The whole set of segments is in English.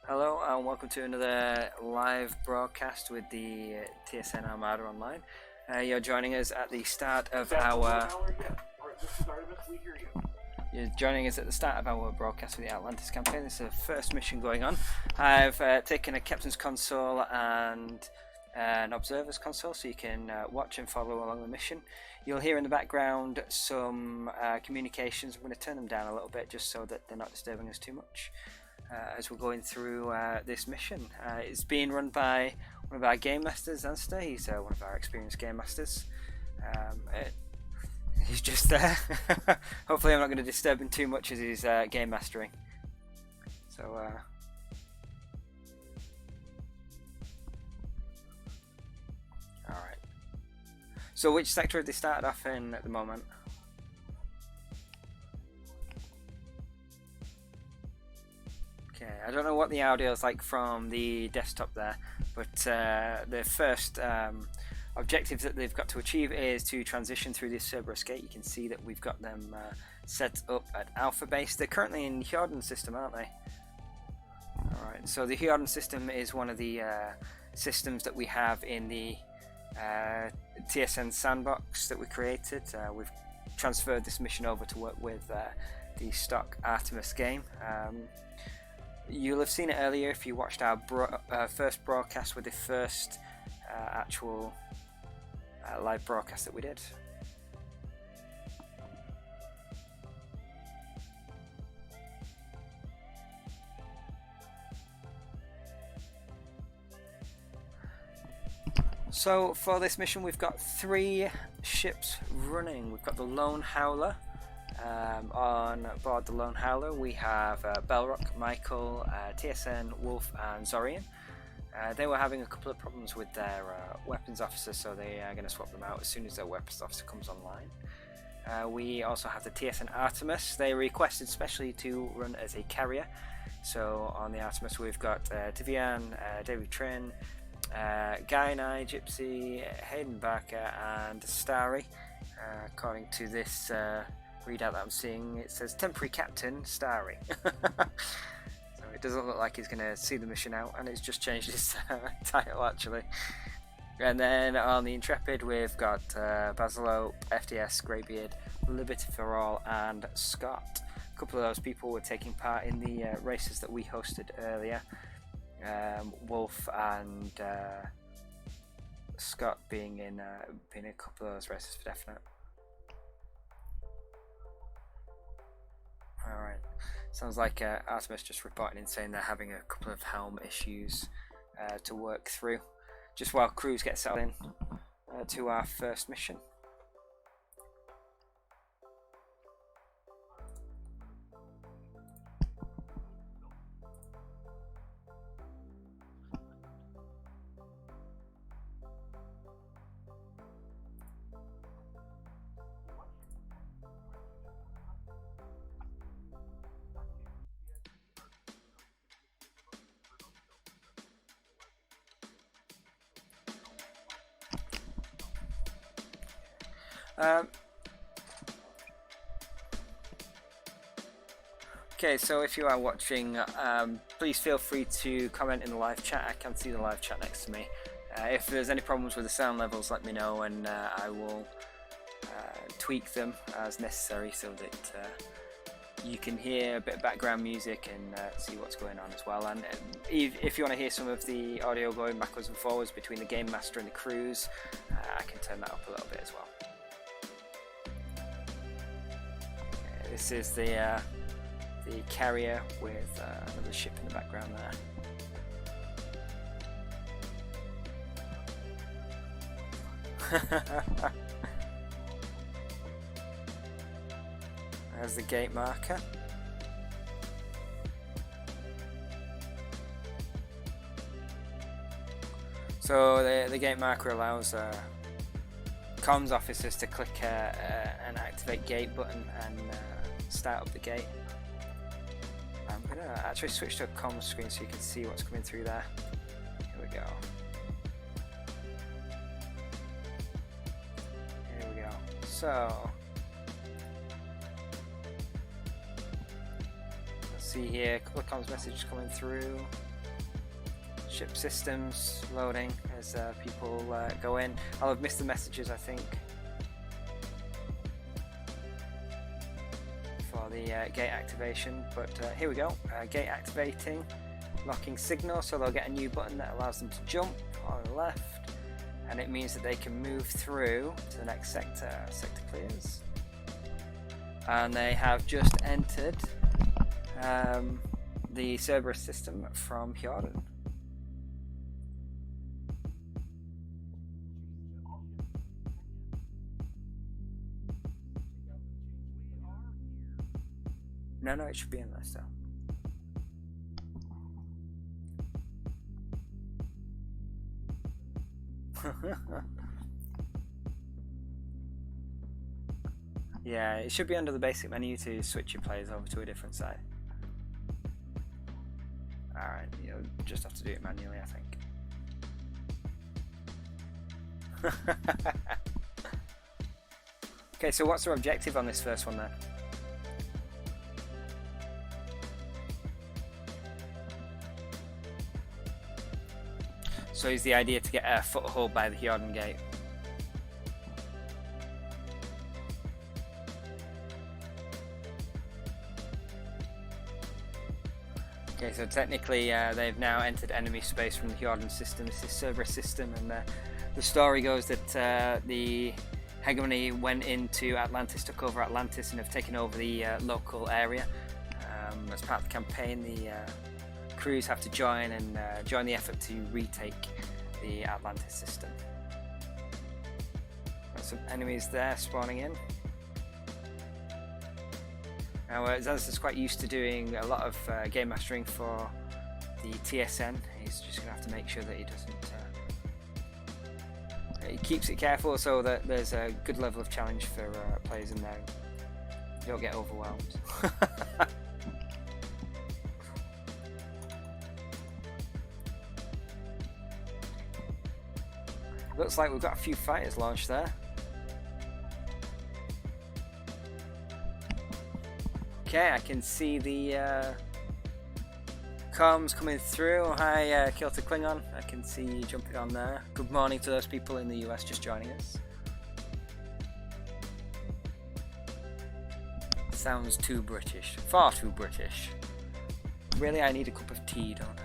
Hello and welcome to another live broadcast with the TSN Armada online. You're joining us at the start of our. You're joining us at the start of our broadcast with the Atlantis campaign. This is the first mission going on. I've taken a captain's console and an observer's console so you can watch and follow along the mission. You'll hear in the background some communications. I'm going to turn them down a little bit just so that they're not disturbing us too much. As we're going through this mission. It's being run by one of our game masters, Anster. He's one of our experienced game masters. He's just there. Hopefully I'm not going to disturb him too much as he's game mastering. So alright. So which sector have they started off in at the moment? I don't know what the audio is like from the desktop there, but the first objective that they've got to achieve is to transition through this Cerberus gate. You can see that we've got them set up at Alpha Base. They're currently in Jordan system, aren't they? Alright, so the Jordan system is one of the systems that we have in the TSN sandbox that we created. We've transferred this mission over to work with the stock Artemis game. You'll have seen it earlier if you watched our first broadcast with the first actual live broadcast that we did. So for this mission we've got 3 ships running. We've got the Lone Howler. On board the Lone Howler we have Belrock, Michael, TSN, Wolf and Zorian. They were having a couple of problems with their weapons officer, so they are going to swap them out as soon as their weapons officer comes online. We also have the TSN Artemis. They requested specially to run as a carrier. So on the Artemis we've got Tivian, David Trin, Guy and I, Gypsy, Hayden Barker and Starry. According to this readout that I'm seeing, it says temporary captain Starry. So it doesn't look like he's going to see the mission out, and it's just changed his title actually. And then on the Intrepid we've got Basilo, FDS, Greybeard, Liberty for All and Scott. A couple of those people were taking part in the races that we hosted earlier. Wolf and Scott being in a couple of those races for definite. Alright, sounds like Artemis just reporting in saying they're having a couple of helm issues to work through, just while crews get settled in to our first mission. Okay, so if you are watching, please feel free to comment in the live chat. I can see the live chat next to me. If there's any problems with the sound levels, let me know and I will tweak them as necessary so that you can hear a bit of background music and see what's going on as well. And if you want to hear some of the audio going backwards and forwards between the game master and the crews, I can turn that up a little bit as well. Okay, this is the carrier with another ship in the background there. There's the gate marker. So the gate marker allows comms officers to click an activate gate button and start up the gate. I'm going to actually switch to a comms screen so you can see what's coming through there. Here we go. Here we go. So let's see here, a couple of comms messages coming through. Ship systems loading as people go in. I'll have missed the messages, I think, for the gate activation, but here we go. Gate activating, locking signal, so they'll get a new button that allows them to jump on the left, and it means that they can move through to the next sector. Sector clears, and they have just entered the Cerberus system from Jordan. No, it should be in there still. Yeah, it should be under the basic menu to switch your players over to a different side. Alright, you'll just have to do it manually, I think. Okay, so what's our objective on this first one then? So is the idea to get a foothold by the Jordan gate? Okay, so technically they've now entered enemy space from the Jordan system. This is Cerberus system, and the story goes that the hegemony went into Atlantis, took over Atlantis, and have taken over the local area. As part of the campaign, the crews have to join the effort to retake the Atlantis system. Got some enemies there spawning in. Now Xanthus is quite used to doing a lot of game mastering for the TSN. He's just going to have to make sure that he doesn't he keeps it careful so that there's a good level of challenge for players in there. You don't get overwhelmed. Looks like we've got a few fighters launched there. Okay, I can see the comms coming through. Hi, Kilter Klingon. I can see you jumping on there. Good morning to those people in the US just joining us. Sounds too British. Far too British. Really, I need a cup of tea, don't I?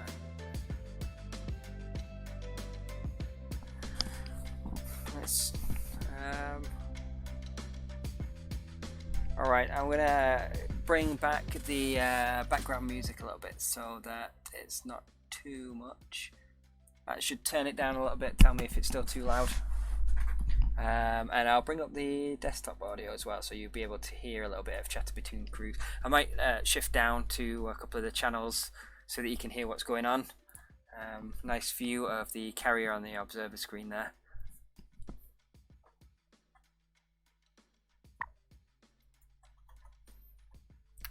Alright, I'm going to bring back the background music a little bit so that it's not too much. I should turn it down a little bit, tell me if it's still too loud. And I'll bring up the desktop audio as well, so you'll be able to hear a little bit of chatter between crews. I might shift down to a couple of the channels so that you can hear what's going on. Nice view of the carrier on the observer screen there.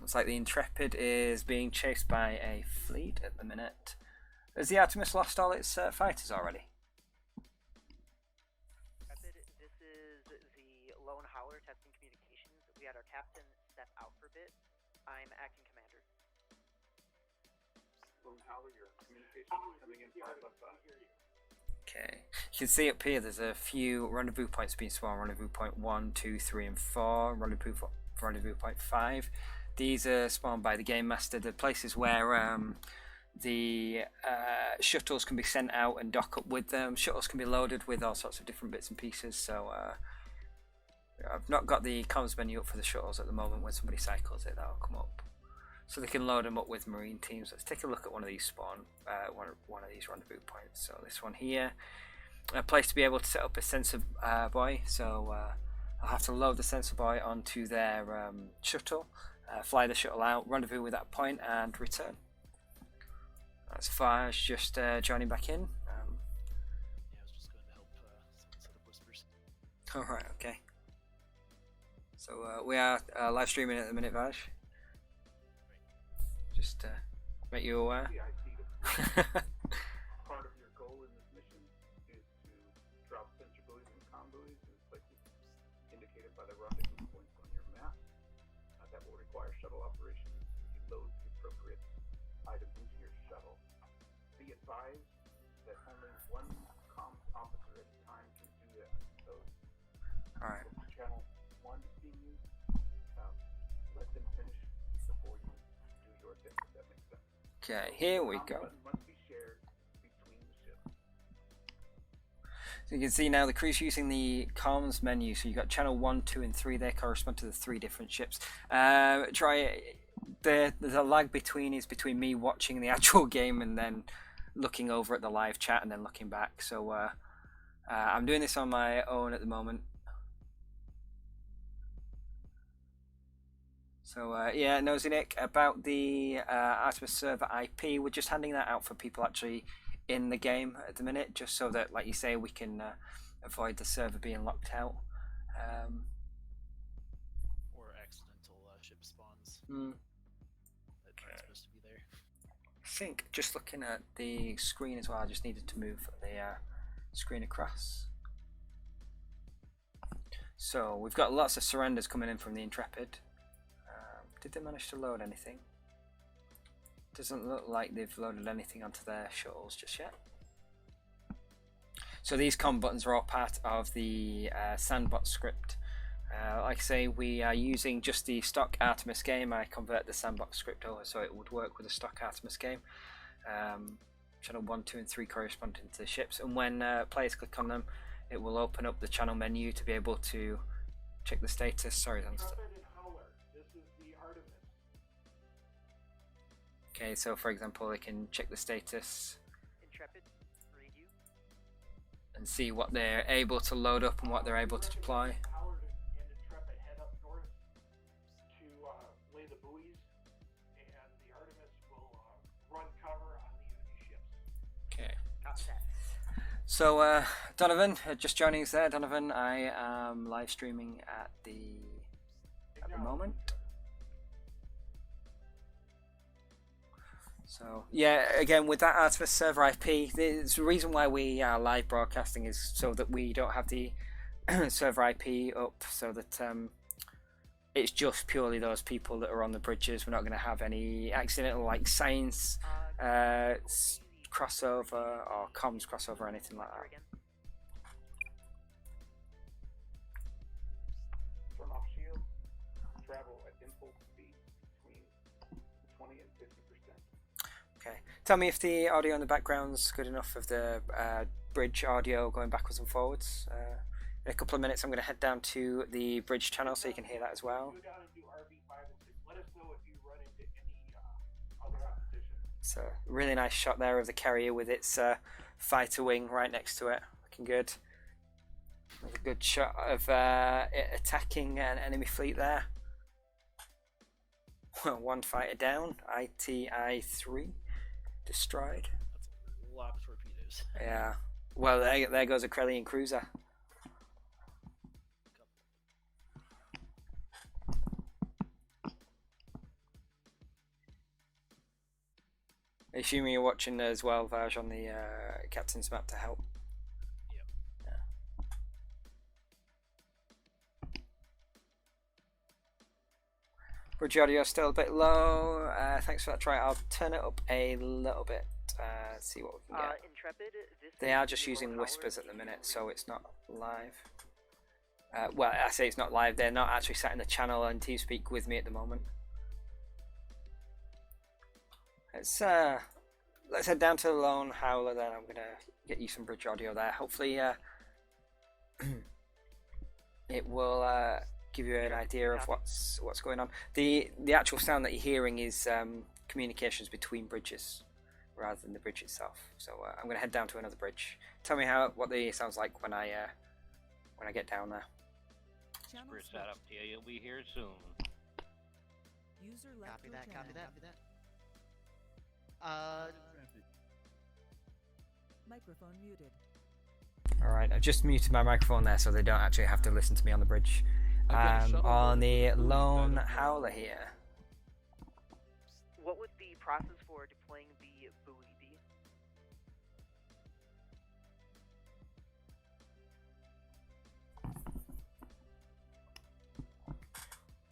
Looks like the Intrepid is being chased by a fleet at the minute. Has the Artemis lost all its fighters already? This is the Lone Howler testing communications. We had our captain step out for a bit. I'm acting commander. Lone Howler, your communications coming in 555. Okay, you can see up here there's a few rendezvous points being spawned. Rendezvous point 1, 2, 3 and 4. Rendezvous point 5. These are spawned by the Game Master, the places where the shuttles can be sent out and dock up with them. Shuttles can be loaded with all sorts of different bits and pieces, so I've not got the comms menu up for the shuttles at the moment. When somebody cycles it, that'll come up. So they can load them up with marine teams. Let's take a look at one of these one of these rendezvous points. So this one here, a place to be able to set up a sensor buoy. So I'll have to load the sensor buoy onto their shuttle. Fly the shuttle out, rendezvous with that point, and return. That's Fires just joining back in. Yeah, I was just going to help set up whispers. Alright, okay. So we are live streaming at the minute, Vaj. Just make you aware. Part of your goal in this mission is to drop sensor buoys and comm buoys in places indicated by the rendezvous points on your map. That will require shuttle operations. You load the appropriate items into your shuttle. Be advised that only one comms officer at a time can do that. So, Alright. if channel 1 is being used, let them finish before you do your thing, if that makes sense. Okay, here we Comms go. button must be shared between the ships. So you can see now the crew's using the comms menu. So you've got channel 1, 2, and 3. They correspond to the 3 different ships. The lag between is between me watching the actual game and then looking over at the live chat and then looking back. So I'm doing this on my own at the moment. So yeah, Nosy Nick, about the Artemis server IP, we're just handing that out for people actually in the game at the minute, just so that, like you say, we can avoid the server being locked out. Or accidental ship spawns that aren't supposed to be there. I think just looking at the screen as well, I just needed to move the screen across. So we've got lots of surrenders coming in from the Intrepid. Did they manage to load anything? Doesn't look like they've loaded anything onto their shuttles just yet. So these comm buttons are all part of the Sandbot script. Like I say, we are using just the stock Artemis game. I convert the Sandbot script over so it would work with the stock Artemis game. Channel 1, 2, and 3 corresponding to the ships, and when players click on them, it will open up the channel menu to be able to check the status. Sorry, okay, so for example, they can check the status Intrepid, read you. and see what they're able to load up and what they're able to deploy. Howard and Intrepid head up north to lay the buoys, and the Artemis will run cover on the enemy ships. Okay. Copy that. So Donovan, just joining us there. Donovan, I am live streaming at the moment. So yeah, again with that Artemis server IP, the reason why we are live broadcasting is so that we don't have the server IP up, so that it's just purely those people that are on the bridges. We're not going to have any accidental like science crossover or comms crossover or anything like that. Again. Turn off shields. Travel at impulse speed between 20 and 50%. Okay. Tell me if the audio in the background's good enough of the bridge audio going backwards and forwards. In a couple of minutes, I'm going to head down to the bridge channel so you can hear that as well. Go down and do RV5 and 6. Let us know if you run into any other opposition. It's a really nice shot there of the carrier with its fighter wing right next to it. Looking good. There's a good shot of it attacking an enemy fleet there. One fighter down. ITI-3 destroyed. That's a lot of torpedoes. Yeah. Well, there goes a Krellian cruiser. Assuming you're watching as well, Vaj, on the captain's map to help. Yep. Yeah. Bridge audio still a bit low. Thanks for that try. I'll turn it up a little bit. See what we can get. Intrepid, this They is are just the using Lone whispers Howler at the minute, TSN so it's not live. Well, I say it's not live. They're not actually sat in the channel and TeamSpeak with me at the moment. Let's head down to the Lone Howler then. I'm gonna get you some bridge audio there. Hopefully, it will give you an idea of what's going on. The actual sound that you're hearing is communications between bridges rather than the bridge itself. So I'm gonna head down to another bridge. Tell me what the sounds like when I get down there. We're set up here. You'll be here soon. User left Copy your that, channel. copy that, copy that. Microphone muted. Alright, I've just muted my microphone there so they don't actually have to listen to me on the bridge. On the Lone Howler here. What would the process for deploying the buoy be?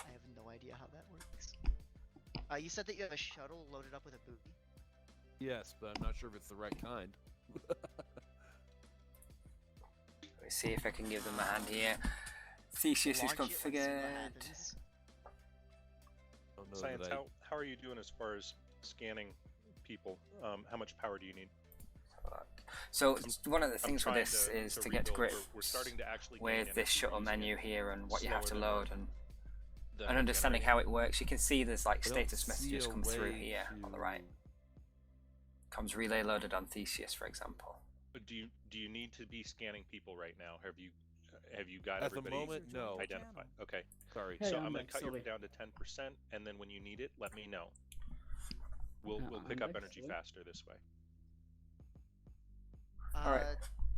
I have no idea how that works. You said that you have a shuttle loaded up with a buoy? Yes, but I'm not sure if it's the right kind. see if I can give them a hand here. Theseus is Launch it, let's see what configured. happens. Don't know Science, that I- how are you doing as far as scanning people? How much power do you need? So one of the things with trying this is to get to rebuild. grips We're starting to actually gain with this energy shuttle using menu it here and what you have to slower than load the and understanding generator. how it works. You can see there's like I don't status see messages a come through way here on the to- right. Comms relay loaded on Theseus, for example. Do you need to be scanning people right now? Have you got At the everybody moment, no. identified? Okay. Sorry. Hey, So I'm I'm going back, to cut you sorry. down to 10%, and then when you need it, let me know. We'll pick I'm up back, energy sorry. faster this way. Alright.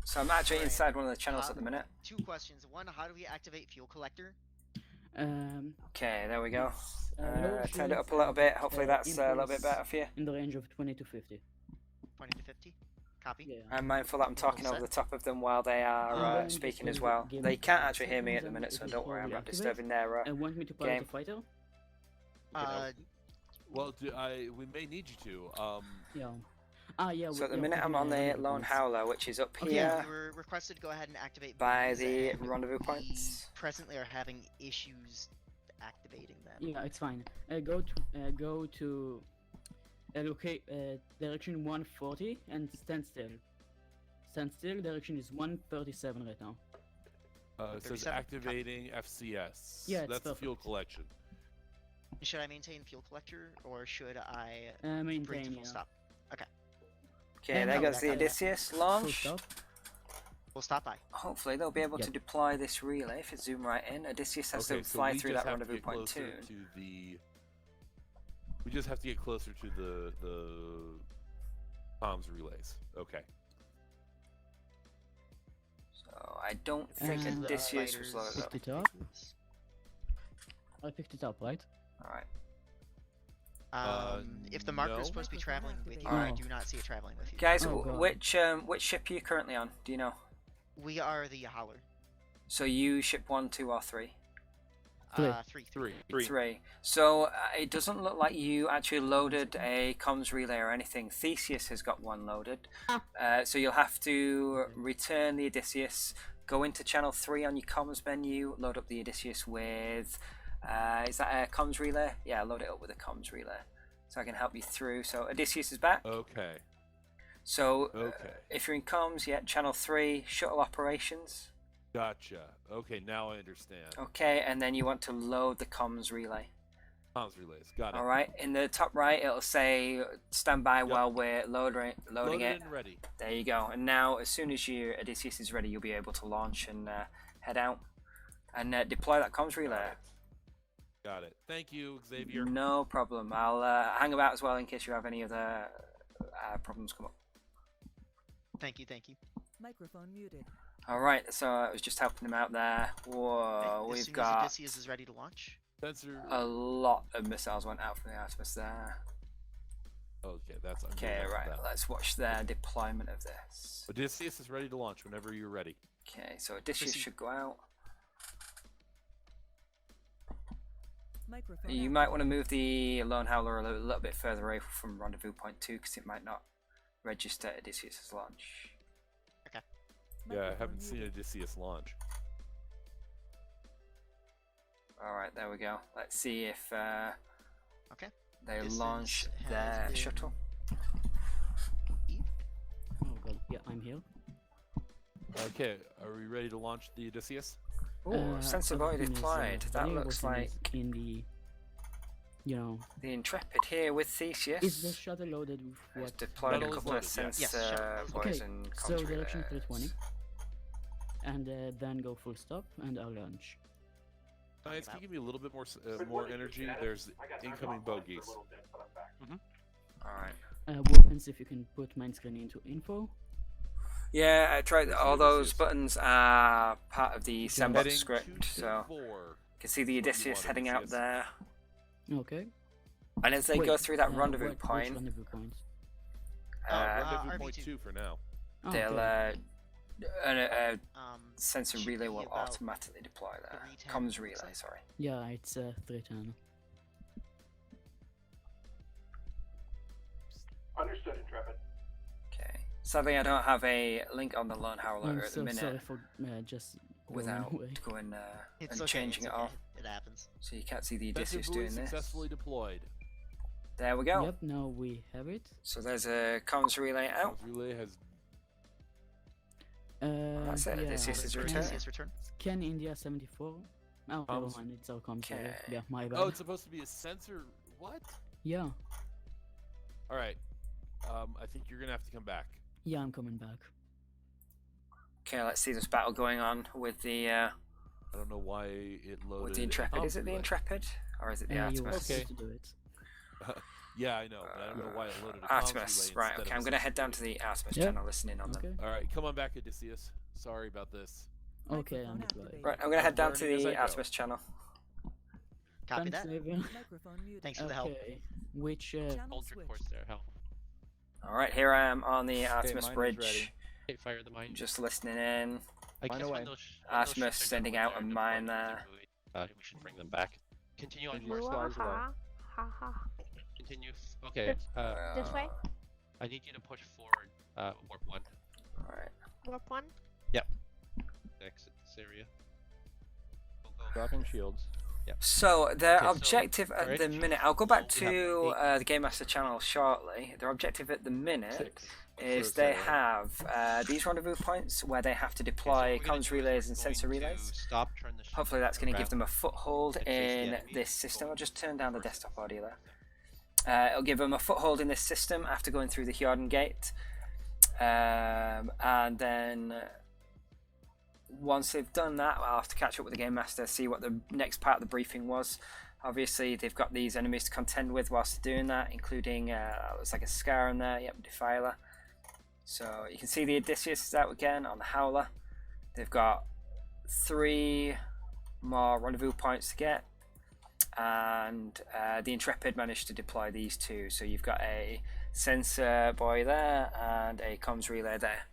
So I'm actually Alright. inside one of the channels at the minute. 2 questions. One, how do we activate fuel collector? Okay, there we go. Low Turned it shields up a little and, bit. Hopefully that's a little bit impulse better for you. in the range of 20 to 50. 20 to 50? Copy. Yeah. I'm mindful that I'm talking over set. the top of them while they are Then speaking just as well. give They me can't 5 actually hear me at the seconds minute, and so it don't will worry, I'm not reactivate. disturbing their And want me to game. pilot a fighter? Well, we may need you to. Yeah. Yeah. So at the yeah, minute I'm putting on the rendezvous Lone points. Howler, which is up Okay. here You were requested to go ahead and activate by buoys, the and rendezvous we points. presently are having issues activating them. Yeah, it's fine. Go to locate direction 140 and stand still. Stand still. Direction is 137 right now. It says 37. activating FCS. Yeah, it's That's the fuel perfect. collection. Should I maintain fuel collector, or should I bring to Maintain. full Yeah. stop? Okay, And there now goes back the up. Odysseus Full launch. stop. We'll stop by. Hopefully they'll be able to Yep. deploy this relay if it zoom right in. Odysseus has Okay, to so fly we through just that have to rendezvous get point closer too. to the. We just have to get closer to the comms relays. Okay. So I don't think And the Odysseus was fighters- loaded up. Picked it up. I picked it up, right? Alright. If the marker no. is supposed to be traveling with you, Alright. I do not see it traveling with you. Guys, Oh, God. which ship are you currently on? Do you know? We are the Howler. So you ship 1, 2, or 3? Three. 3. 3. 3. So it doesn't look like you actually loaded a comms relay or anything. Theseus has got one loaded. So you'll have to return the Odysseus, go into channel 3 on your comms menu, load up the Odysseus with... is that a comms relay? Yeah, load it up with a comms relay. So I can help you through. So Odysseus is back. Okay. So Okay. if you're in comms, yeah, channel 3, shuttle operations. Gotcha. Okay, now I understand. Okay, and then you want to load the comms relay. Comms relays. Got it. Alright, in the top right it'll say stand by while we're loading Loaded it. and ready. There you go. And now as soon as your Odysseus is ready, you'll be able to launch and head out and deploy that comms relay. Got it. Thank you, Xavier. No problem. I'll hang about as well in case you have any other problems come up. Thank you, thank you. Microphone muted. Alright, so I was just helping him out there. Whoa, as we've soon as got Odysseus is ready to launch. Sensor. a lot of missiles went out from the Artemis there. Okay, that's Okay, right, let's watch their deployment of this. Odysseus is ready to launch whenever you're ready. Okay, so Odysseus Proceed. should go out. Microphone You out. might want to move the Lone Howler a little bit further away from Rendezvous Point 2 because it might not register Odysseus' launch. Yeah, I Microphone haven't seen muted. Odysseus launch. Alright, there we go. Let's see if Okay. they Distance launch has their been- shuttle. Oh god, yeah, I'm here. Okay, are we ready to launch the Odysseus? Oh, sensor boy everything is, deployed. That very looks everything like is in the, you know, the Intrepid here with Theseus. is the shuttle loaded with Has what? deployed a Shuttle is couple of loaded, yes. Yes, sensor shuttle is boys Okay, and so comms direction relays. 320, and then go full stop and I'll launch. Science, can you give me a little bit more energy? There's incoming bogeys. Alright. Weapons, if you can put mine screen into info. Yeah, I tried. Where's All the those Odysseus? buttons are part of the sandbox Heading script, so 224. you can see the What do you Odysseus want, heading out Odysseus? there. Okay. And as they go Wait, through that which rendezvous point, rendezvous point? Rendezvous point RB2. 2 for now. Oh, they'll okay. a sensor should relay be will about automatically deploy there. 310, Comms looks relay, like. sorry. Yeah, it's 310. Understood, Intrepid. Okay, Sadly, I don't have a link on the Lone Howler I'm at the so minute sorry for just going without away. going It's and okay, changing it's it okay. off. It happens. So you can't see the Sensor Odysseus buoy doing this. successfully deployed. There we go. Yep, now we have it. So there's a comms relay out. Comms relay has That's it. Yeah. Odysseus is Scan- returned. Odysseus return. Scan India 74. Oh, never Comms. mind, it's our comms. Okay. Yeah, my bad. Oh, it's supposed to be a sensor. What? Yeah, All right. I think you're gonna have to come back. yeah, I'm coming back. Okay, let's see this battle going on with the I don't know why it loaded. with the Intrepid. a Is it the relay. Intrepid or is it the You were Artemis? supposed to do it. Yeah, I know. But I don't know why it loaded a comms Artemis. relay Right. instead Okay, of I'm a gonna head down sensor to the Artemis Yeah. channel, listening on them. Okay. relay. All right, come on back, Odysseus. Sorry about this. Okay, Microphone I'm activated. right. Right, I'm gonna head down to Learning as I the go. Artemis channel. Copy Thanks, that. Xavier. Microphone muted. Thanks for the help. Okay, which Channel Hold your course switched. there, help. All right, here I am on the Artemis mine is bridge, ready. Okay, fire the mine. just listening in. I Mine guess away. when those Artemis ships are done sending with out their a deployment mine of there. their buoy, we should bring them back. Continue on Engineer course. slides away. Continue. Okay. This way? I need you to push forward. Warp 1. All right. Warp 1? Exit this area. Go, go. Dropping shields. So their Okay, so- objective at alright. the minute, I'll go back So we have to eight. the Game Master channel shortly. Their objective at the minute Six. is So they it's, have these rendezvous points where they have to Okay, so deploy what we're gonna comms do is relays we're and going sensor to relays. Stop, turn the ship Hopefully that's going to give around them a foothold and face the in enemy. this system. Go I'll just turn down the towards desktop them. audio there. It'll give them a foothold in this system after going through the Hjordan Gate. And then once they've done that, I'll have to catch up with the Game Master, see what the next part of the briefing was. Obviously, they've got these enemies to contend with whilst they're doing that, including, looks like a Scar in there, yep, Defiler. So you can see the Odysseus is out again on the Howler. They've got 3 more rendezvous points to get, and the Intrepid managed to deploy these 2. So you've got a sensor buoy there and a comms relay there.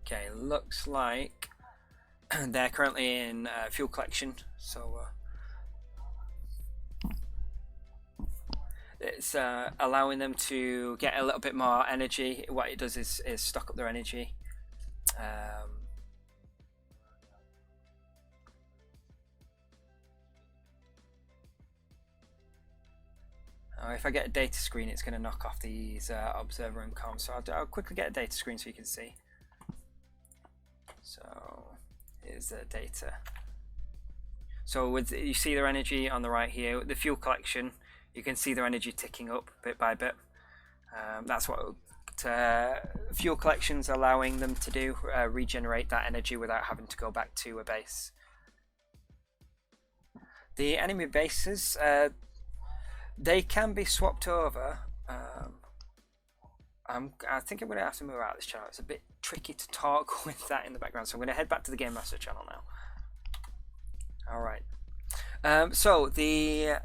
Okay, looks like they're currently in fuel collection, so it's allowing them to get a little bit more energy. What it does is stock up their energy. If I get a data screen, it's going to knock off these observer and comms. So I'll quickly get a data screen so you can see. So here's the data. So with you see their energy on the right here, the fuel collection, you can see their energy ticking up bit by bit. That's what fuel collection's allowing them to do, regenerate that energy without having to go back to a base. The enemy bases, they can be swapped over. I think I'm going to have to move out of this channel. It's a bit tricky to talk with that in the background, so I'm going to head back to the Game Master channel now. Alright. So the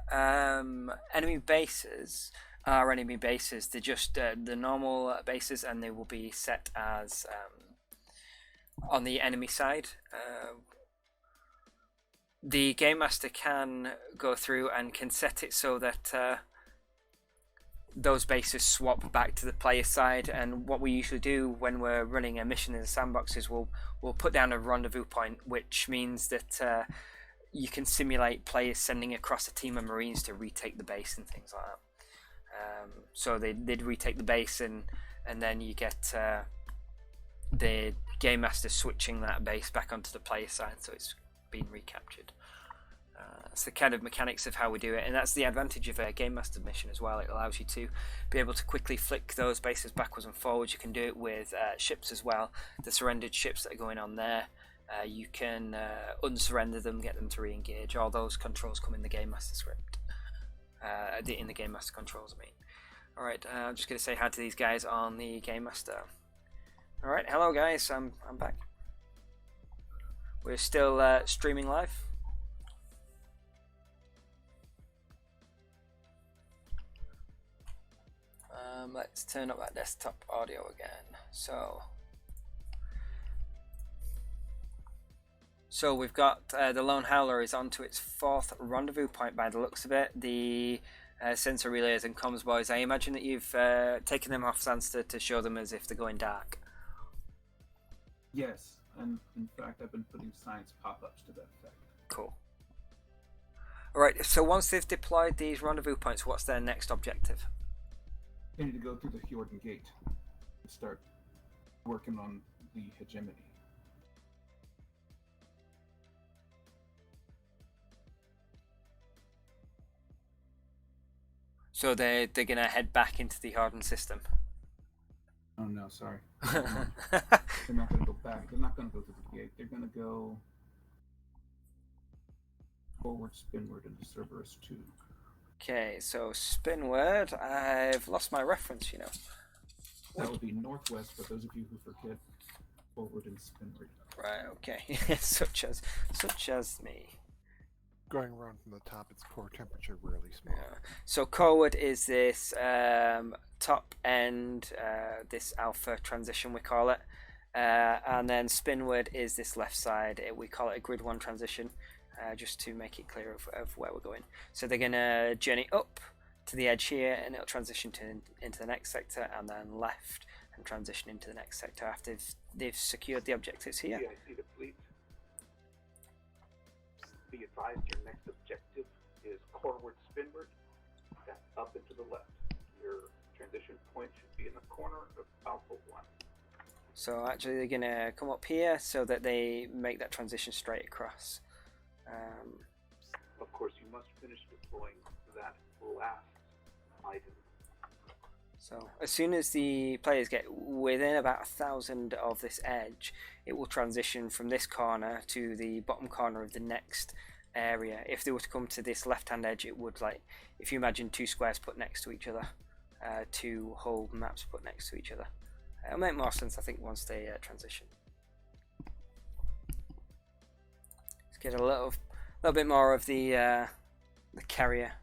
enemy bases are enemy bases. They're just the normal bases, and they will be set as on the enemy side. The Game Master can go through and can set it so that those bases swap back to the player side. And what we usually do when we're running a mission in the sandbox is we'll put down a rendezvous point, which means that you can simulate players sending across a team of Marines to retake the base and things like that. So they'd retake the base, and then you get the Game Master switching that base back onto the player side, so it's been recaptured. That's the kind of mechanics of how we do it, and that's the advantage of a Game Master mission as well. It allows you to be able to quickly flick those bases backwards and forwards. You can do it with ships as well. The surrendered ships that are going on there, you can unsurrender them, get them to re-engage. All those controls come in the Game Master script. In the Game Master controls, I mean. Alright, I'm just going to say hi to these guys on the Game Master. Alright, hello guys, I'm back. We're still streaming live. Let's turn up that desktop audio again. So we've got the Lone Howler is on to its 4th rendezvous point by the looks of it. The sensor relays and comms boys. I imagine that you've taken them off Sandster to show them as if they're going dark. Yes, and in fact, I've been putting science pop-ups to that effect. Cool. Alright, so once they've deployed these rendezvous points, what's their next objective? They need to go through the Hjordan Gate and start working on the hegemony. So they're gonna head back into the Hjordan system. Oh no, sorry. They're not gonna go back. They're not gonna go through the gate. They're gonna go forward, spinward into Cerberus 2. Okay, so spinward. I've lost my reference, you know. That would be northwest for those of you who forget forward and spinward. Right, okay. such as me. Going around from the top, its core temperature really small. Yeah. So coreward is this top end, this alpha transition we call it, and then spinward is this left side. We call it a grid 1 transition, just to make it clear of where we're going. So they're going to journey up to the edge here, and it'll transition into the next sector, and then left and transition into the next sector after they've secured the objectives here. Yeah, I see the fleet. Be advised, your next objective is coreward spinward. That's up and to the left. Your transition point should be in the corner of Alpha 1. So actually they're going to come up here so that they make that transition straight across. Of course, you must finish deploying that last item. So as soon as the players get within about 1,000 of this edge, it will transition from this corner to the bottom corner of the next area. If they were to come to this left-hand edge, it would, like, if you imagine 2 squares put next to each other, 2 whole maps put next to each other. It'll make more sense, I think, once they transition. Let's get a little bit more of the carrier.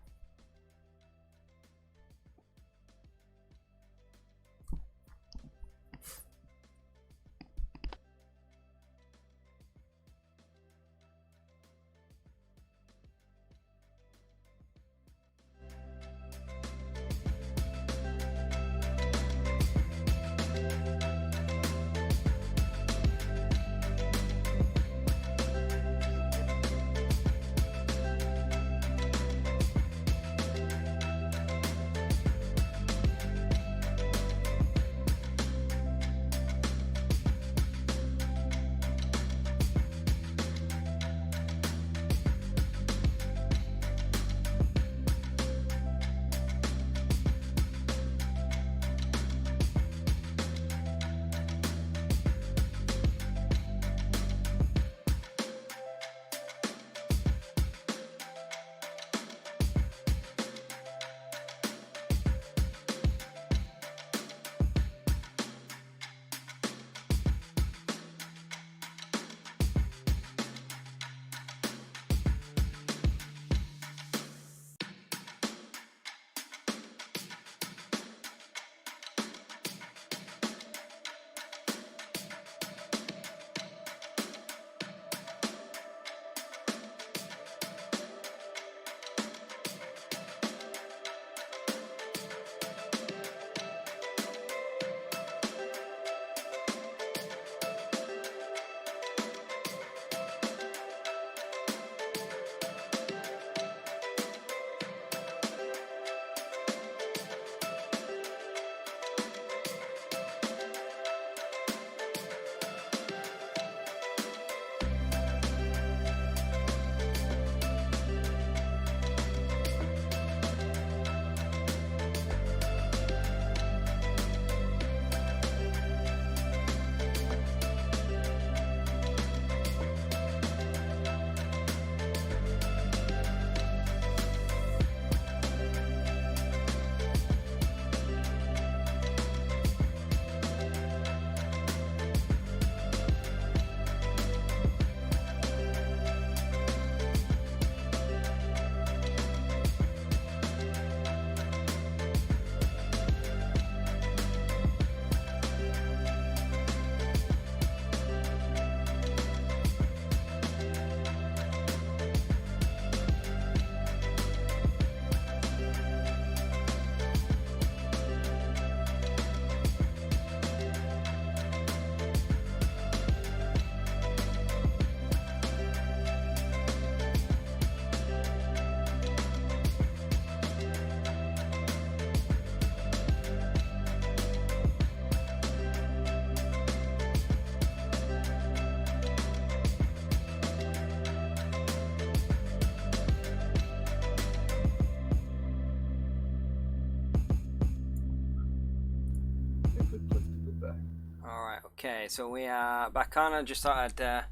Alright, okay, so we are back on. I just thought I'd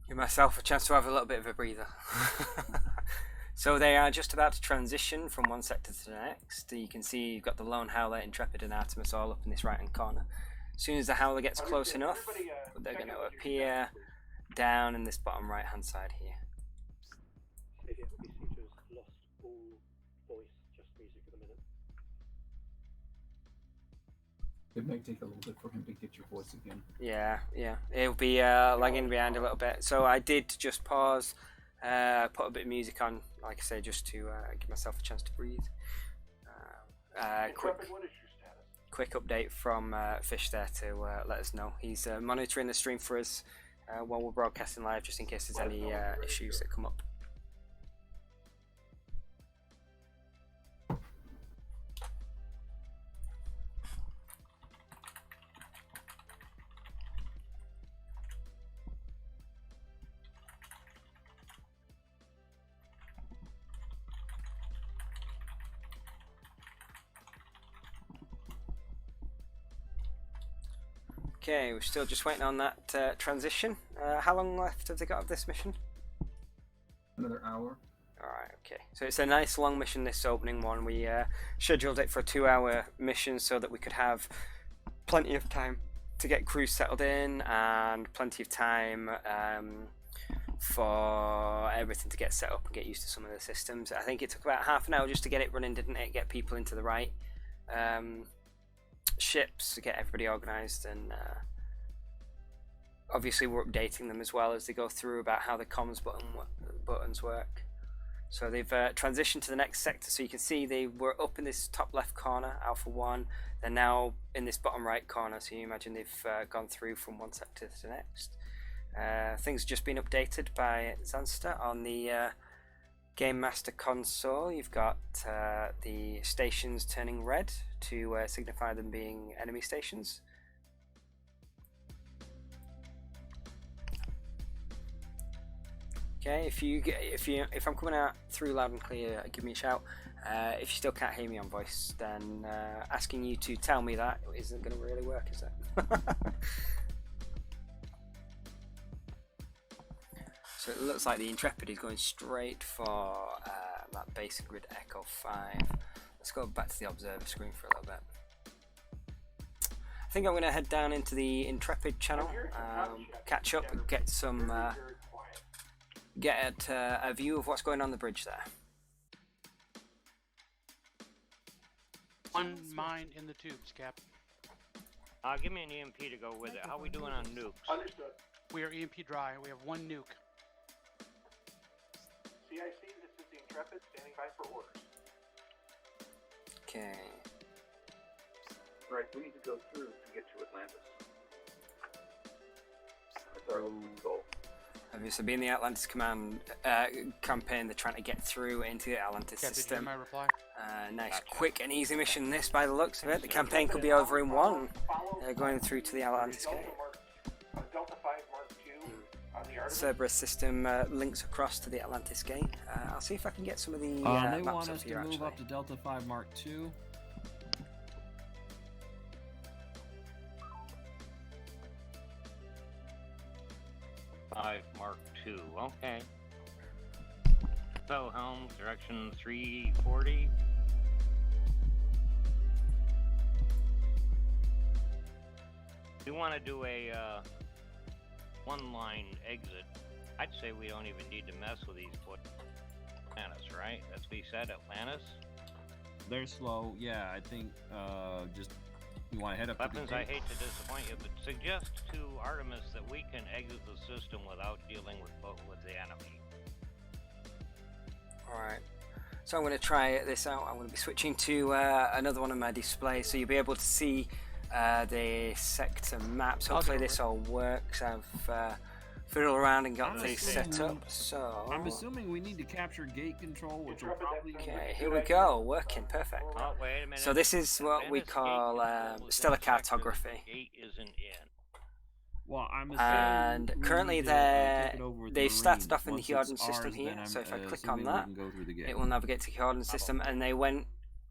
give myself a chance to have a little bit of a breather. So they are just about to transition from one sector to the next. You can see you've got the Lone Howler, Intrepid, and Artemis all up in this right-hand corner. As soon as the Howler gets close enough, they're going to appear down in this bottom right-hand side here. It may take a little bit for him to get your voice again. Yeah, it'll be lagging behind a little bit. So I did just pause, put a bit of music on, like I say, just to give myself a chance to breathe. Quick update from Fish there to let us know. He's monitoring the stream for us while we're broadcasting live, just in case there's any issues that come up. Okay, we're still just waiting on that transition. How long left have they got of this mission? Another hour. Alright, okay. So it's a nice long mission, this opening one. We scheduled it for a 2-hour mission so that we could have plenty of time to get crews settled in and plenty of time for everything to get set up and get used to some of the systems. I think it took about half an hour just to get it running, didn't it? Get people into the right ships, to get everybody organised, and obviously we're updating them as well as they go through about how the comms buttons work. So they've transitioned to the next sector, so you can see they were up in this top left corner, Alpha 1. They're now in this bottom right corner, so you imagine they've gone through from one sector to the next. Things have just been updated by Zanster on the Game Master console. You've got the stations turning red to signify them being enemy stations. Okay, if I'm coming out through loud and clear, give me a shout. If you still can't hear me on voice, then asking you to tell me that isn't going to really work, is it? So it looks like the Intrepid is going straight for that base grid Echo 5. Let's go back to the observer screen for a little bit. I think I'm going to head down into the Intrepid channel, catch up and get some get a view of what's going on the bridge there. One mine in the tubes, Cap. Give me an EMP to go with it. How are we doing on nukes? Understood. We are EMP dry. We have one nuke. CIC, this is the Intrepid, standing by for orders. Okay. Right, we need to go through to get to Atlantis. That's our goal. Obviously, being the Atlantis command campaign, they're trying to get through into the Atlantis system. My reply? Nice, quick and easy mission this, by the looks of it. The campaign could be over in one. Going through to the Atlantis gate. Delta 5 Mark II on the Artemis. Cerberus system links across to the Atlantis gate. I'll see if I can get some of the they maps want up us to here, move actually. up to Delta 5 Mark II. Mark II, okay. So, helm, direction 340. We want to do a one-line exit. I'd say we don't even need to mess with these Atlantis, right? That's what he said, Atlantis? They're slow, yeah, I think, just, you want to head up Weapons, to the I hate to disappoint you, but suggest to Artemis that we can exit the system without dealing with the enemy. Alright, so I'm going to try this out. I'm going to be switching to another one of my displays, so you'll be able to see the sector maps. Hopefully this all works. I've fiddled around and got things set up, so... I'm assuming we need to capture gate control, which will probably... Okay, here we go, working, perfect. Oh, wait a minute. So this is what we call stellar cartography. Gate isn't in. Well, I'm and currently they've started off in the Hjorden system here, then so if I click assuming on we that, can go through the gate. it will navigate to the Hjorden system, and they went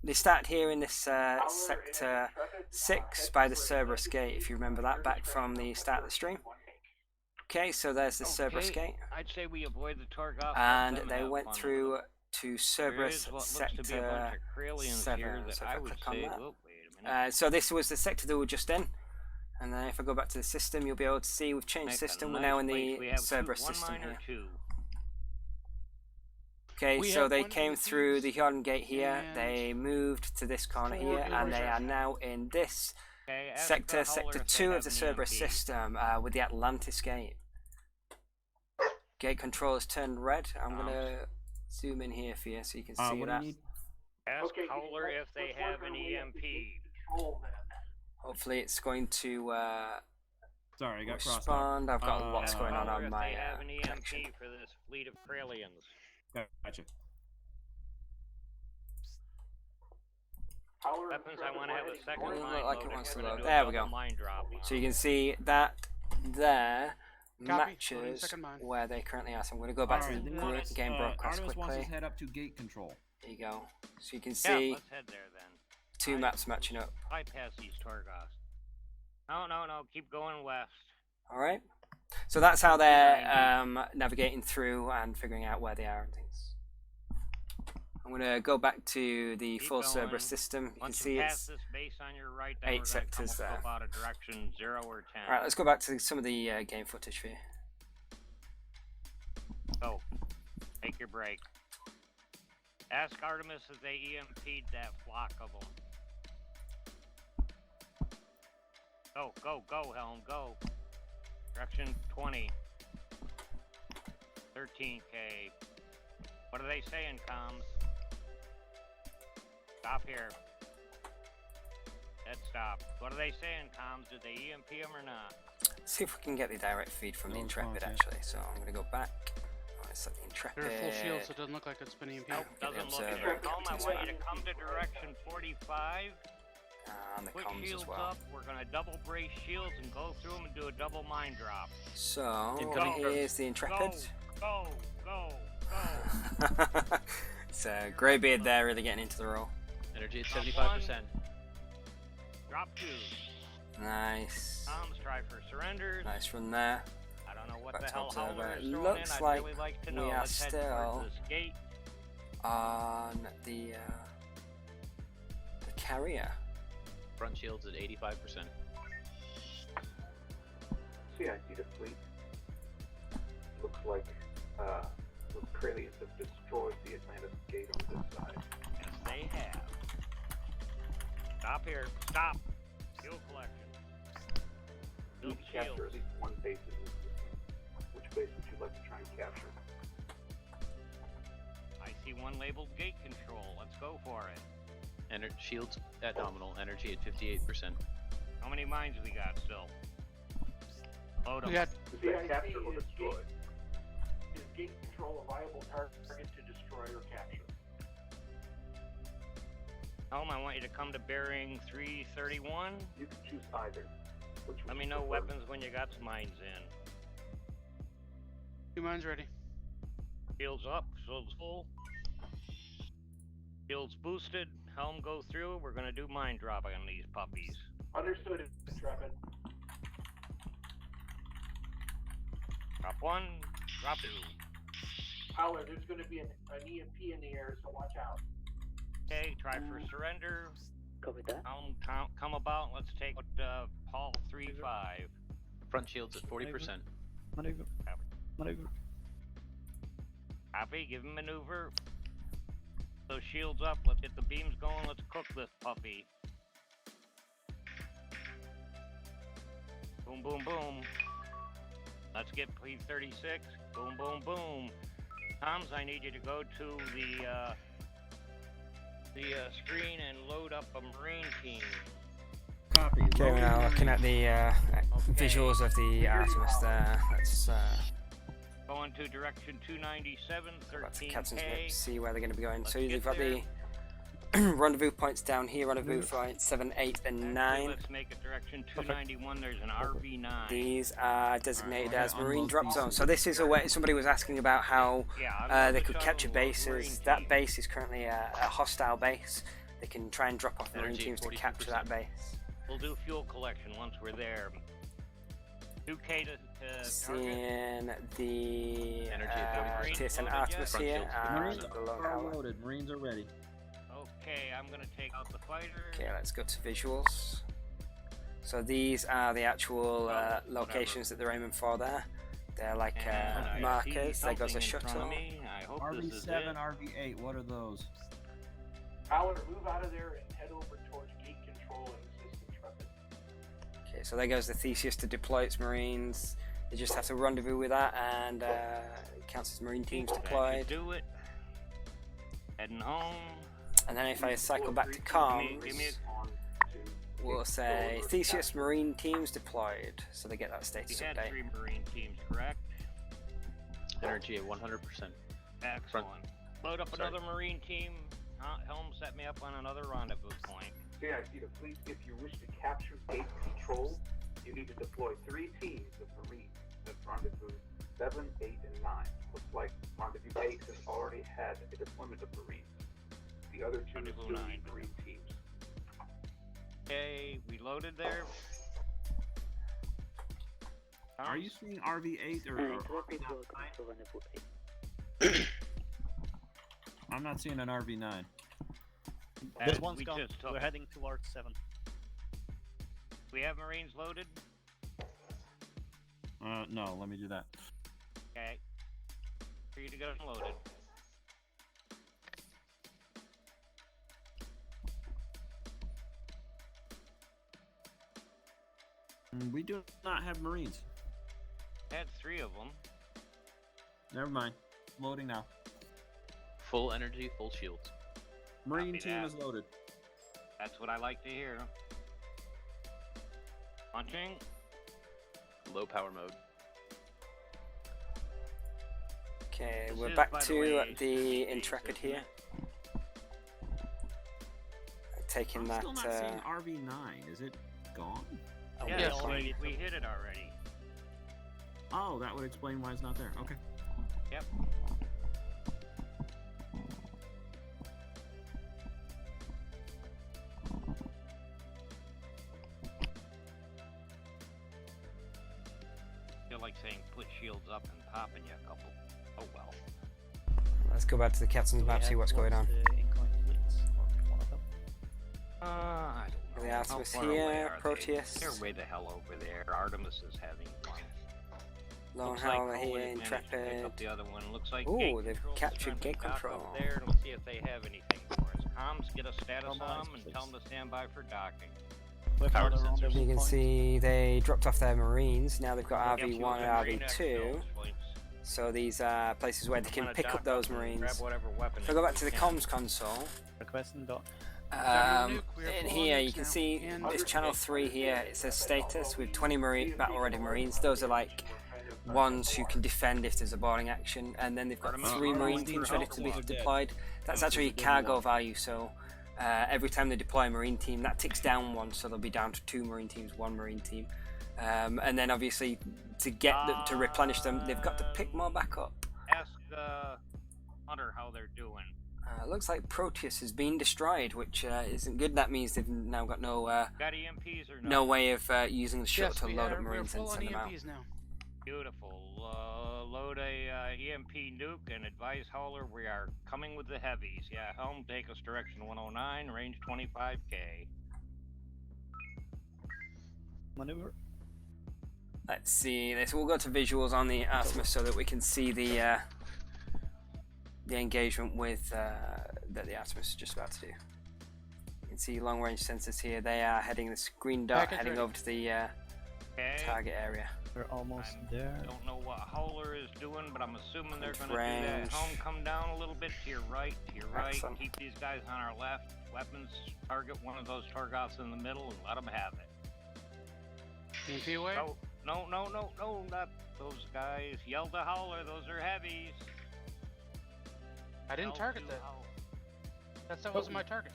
they started here in this sector 6 by the Cerberus Gate, if you remember that back from the start of the stream. Okay, so there's the Cerberus Gate. I'd say we avoid the Torgoth. And they went through to Cerberus Sector 7. So if I click on that. So this was the sector that we were just in. And then if I go back to the system, you'll be able to see we've changed system. We're now in the Cerberus system here. Okay, so they came through the Jordan Gate here, they moved to this corner here, and they are now in this sector, sector 2 of the Cerberus system, with the Atlantis Gate. Gate control has turned red. I'm going to zoom in here for you so you can see that. Ask Howler if they have an EMP. Hopefully it's going to Sorry, I got respond. I've got lots going on my have an EMP for this fleet of Kralians. Gotcha. Weapons, I want to have a second mine like it wants to load. There we go. So you can see that there matches where they currently are. So I'm going to go back to the game broadcast quickly. Wants us head up to gate control. There you go. So you can see let's head there then. 2 maps matching up. Bypass these Torgoths. No, keep going west. Alright. So that's how they're navigating through and figuring out where they are and things. I'm going to go back to the full Cerberus system. You can see it's this base on your right, 8 sectors there. Out of direction 0 or 10. Alright, let's go back to some of the game footage for you. Go. Take your break. Ask Artemis if they EMP'd that flock of them. Go, Helm, go. Direction 20. 13K. What are they saying, comms? Stop here. Dead stop. What are they saying, comms? Did they EMP them or not? Let's see if we can get the direct feed from the Intrepid, actually. So I'm going to go back. Set the Intrepid. They're full shield, so it doesn't look like it's been EMP. Nope, doesn't look it. Helm, I want you to come to direction 45. And the Put comms shields as well. up. We're going to double brace shields and go through them and do a double mine drop. So here's the Intrepid. Go. It's a greybeard there, really getting into the role. Energy at 75%. Drop 2. Nice. Comms, try for surrenders. Nice run there. I don't know what Back the to hell observer. Howler is It throwing looks in. like I'd really like to know. we are Let's head still towards this gate. on the carrier. Front shields at 85%. See, I see the fleet. Looks like the Kralians have destroyed the Atlantis Gate on this side. Yes, they have. Stop here. Stop. Fuel collection. You need to capture at least one base in this system. Which base would you like to try and capture? I see one labeled gate control. Let's go for it. Shields at nominal. Energy at 58%. How many mines we got still? Load them. We got Is that capture or destroy? Is gate control a viable target to destroy or capture? Helm, I want you to come to bearing 331. You can choose either. Let me know weapons when you got some mines in. 2 mines ready. Shields up, shields full. Shields boosted. Helm go through. We're gonna do mine dropping on these puppies. Understood, Intrepid. Drop 1, drop 2. Howler, there's going to be an EMP in the air, so watch out. Okay, try for surrender. Copy that. Helm, come about. Let's take Paul 3-5. Front shields at 40%. Maneuver. Copy, give him maneuver. Those shields up, let's get the beams going, let's cook this puppy. Boom, boom, boom. Let's get P36. Boom, boom, boom. Toms, I need you to go to the screen and load up a Marine team. Copy. Okay, we're now looking at the visuals of the Artemis there. Let's Going to direction 297, back to Captain's 13K. Map to see where they're going to be going. Let's So you've get got there. the rendezvous points down here, rendezvous points 7, 8, and 9. Let's make it direction 291. There's an RV9. These are designated as marine drop zones. So this is a way somebody was asking about how they could capture bases. That base is currently a hostile base. They can try and drop off Marine Energy, teams to capture that base. We'll do fuel collection once we're there. 2K to target. Seeing the Marines TSN loaded Artemis yet? here and Marines the Lone are Howler. loaded. Marines are ready. Okay, I'm gonna take out the fighter. Okay, let's go to visuals. So these are the actual locations that they're aiming for there. They're like markers. There goes a shuttle. RV7, RV8, what are those? Howler, move out of there and head over towards gate control and assist Intrepid. Okay, so there goes the Theseus to deploy its Marines. They just have to rendezvous with that, and it counts as Marine teams deployed. Do it. Heading home. And then if I cycle back to comms, we'll say Theseus Marine teams deployed, so they get that status We had update. 3 Marine teams, correct? Energy at 100%. Excellent. Load up another Marine team. Helm set me up on another rendezvous point. JIC to fleet, if you wish to capture gate control, you need to deploy 3 teams of Marines at rendezvous 7, 8, and 9. Looks like rendezvous 8 has already had a deployment of Marines. The other 2 Rendezvous still 9. need Marine teams. Okay, we loaded there. Are you seeing RV8 or I'm not seeing an RV9. This one's gone. We're heading towards 7. We have Marines loaded. No, let me do that. Okay. For you to get them loaded. We do not have Marines. Had 3 of them. Never mind. Loading now. Full energy, full shields. Marine Copy team that. is loaded. That's what I like to hear. Punching. Low power mode. Okay, This we're is, back by the to way, the space, Intrepid isn't here. Taking I'm that. still not seeing RV9. Is it gone? Yes, we hit it already. Oh, that would explain why it's not there. Okay. Yep. Feel like saying put shields up and popping you a couple. Oh well. Let's go back to the captain's map, see what's going on. I don't know. The How Artemis far away here, are Proteus. They're way the hell over there. Artemis is having fun. Lone Looks like Howler Colin here, managed to pick Intrepid. up the other one. Looks like Ooh, gate they've control's captured trying to gate dock up control. there, and we'll see if they have anything for us. Comms, get a status on them and tell them to stand by for docking. Power sensors. You can see they dropped off their Marines. Now they've got Yep, RV1 you'll and have Marine RV2. exfils points. So these are places where they can Wanna pick dock up those and Marines. grab whatever weapon If I go back we to the can. comms console, Requesting dot. in here you can see this channel 3 here, it says status with 20 battle ready Marines. Those are like ones who can defend if there's a boarding action, and then they've got 3 Marine teams ready to be deployed. That's actually cargo value, so every time they deploy a Marine team that ticks down 1, so they'll be down to 2 Marine teams, 1 Marine team. And then obviously to get them, to replenish them, they've got to pick more back up. Ask Hunter how they're doing. Looks like Proteus has been destroyed, which isn't good. That means they've now got no Got EMPs or no way of using the shuttle to load up Marines and send them out. now. Beautiful. Load a EMP nuke and advise Howler we are coming with the heavies. Yeah, helm, take us direction 109, range 25k. Maneuver. Let's see this. We'll go to visuals on the Artemis so that we can see the engagement with that the Artemis is just about to do. You can see long range sensors here. They are heading this green dot, Package heading ready. over to the target area. We're almost there. Don't know what Howler is doing, but I'm assuming they're Into going to do that. range. Helm, come down a little bit to your right, Excellent. Keep these guys on our left. Weapons, target one of those Torgoths in the middle and let them have it. EMP away? No, not those guys. Yell to Howler, those are heavies. I didn't Yell target to that. Howler. That wasn't my target.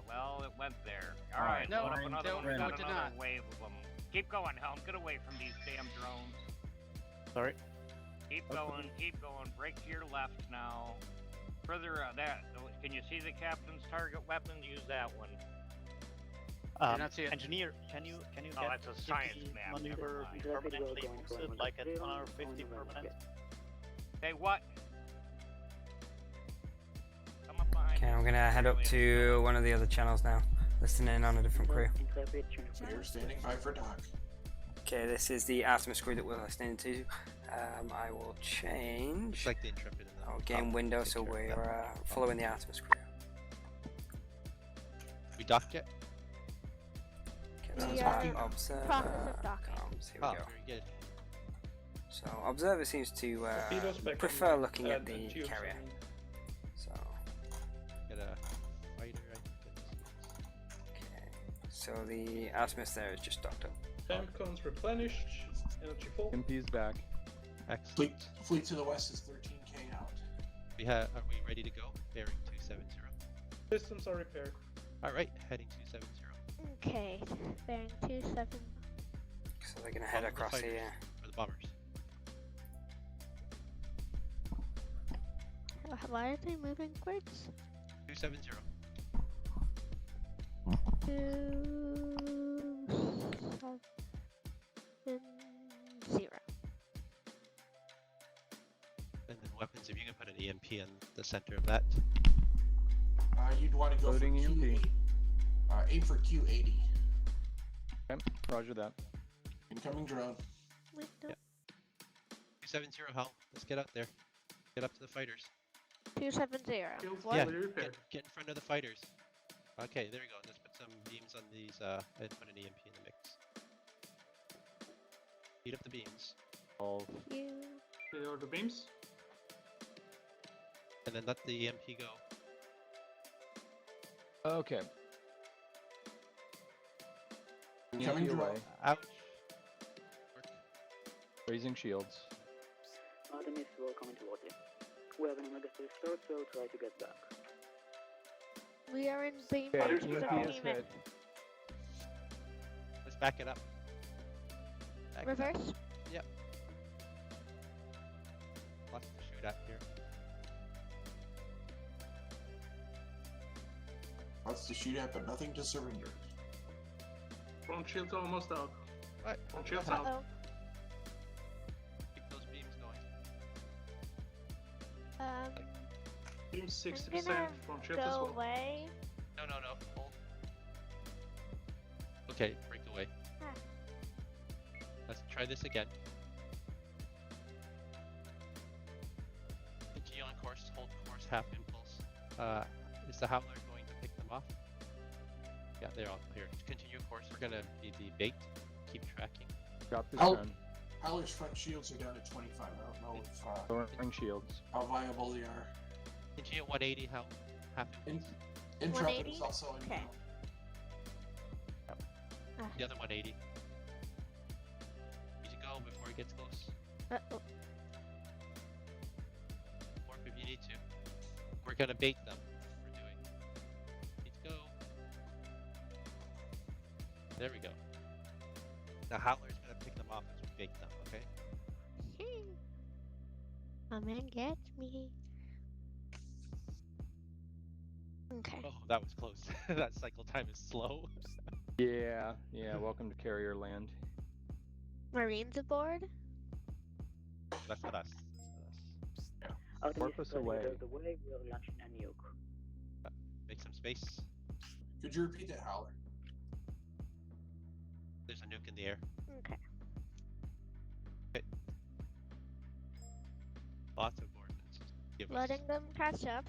Well, it went there. All Alright, right, load up no, another one. no, We got it did another not. wave of them. Keep going, Helm. Get away from these damn drones. Sorry. Keep going. Break to your left now. Further that, can you see the captain's target weapon? Use that one. not see it. Engineer, can you Oh, get that's a science the map. maneuver permanently boosted, like at 150 permanent? Hey, what? Come up behind Okay, I'm gonna head up to one of the other channels now, listening in on a different crew. We're standing by for dock. Okay, this is the Artemis crew that we're listening to. I will change. It's like the Intrepid in the game window, so we're following the Artemis crew. We docked yet? Okay, We so are observer process of docking. comms. Here we go. Very good. So observer seems to prefer looking at the carrier. So Get a fighter, I okay, so the Artemis there is just docked up. Temcons replenished. Energy full. MP's back. Excellent. Fleet to the west is 13k out. Are we ready to go? Bearing 270. Systems are repaired. Alright, heading 270. Okay, bearing 27. So they're gonna head across fighters, here. For the bombers. Why are they moving backwards? 270. 270. And then weapons, if you can put an EMP in the center of that. You'd want to go for Q80. Aim for Q80. Okay, roger that. Incoming drone. Wait, no. 270, Hal. Let's get out there. Get up to the fighters. 270. Yeah, get in front of the fighters. Okay, there we go. Let's put some beams on these and put an EMP in the mix. Heat up the beams. Reload the beams. And then let the EMP go. Okay. Incoming drone. Ouch. Raising shields. Artemis, we're coming towards you. We have an emergency restore, so try to get back. We are in beam Okay, range EMP of is demon. hit. Let's back it up. Back it up. Reverse? Yep. Lots to shoot at here. Lots to shoot at, but nothing to surrender. Front shield's almost out. Right. Front shield's out. Keep those beams going. Beam 60%. I'm gonna Front shield as go well. away. No. Hold. Okay, break away. Ah. Let's try this again. Continue on course, hold course, half impulse. Is the Howler going to pick them off? Yeah, they're all clear. Continue course. We're gonna be the bait. Keep tracking. Got this Hal- done. Howler's front shields are down to 25. I don't know if Lowering shields. how viable they are. Continue at 180, half impulse. Intrepid 180? is also in. Okay. The other 180. Need to go before it gets close. Uh-oh. Warp if you need to. We're gonna bait them. We're doing. Need to go. There we go. Now Howler's gonna pick them off as we bait them, okay? Come and get me. Okay. Oh, that was close. That cycle time is slow. Yeah, welcome to carrier land. Marines aboard? That's not us. Porpoise away. The way we're launching a nuke. Make some space. Could you repeat that, Howler? There's a nuke in the air. Okay. Okay. Lots of ordnance. Give us. Letting them catch up.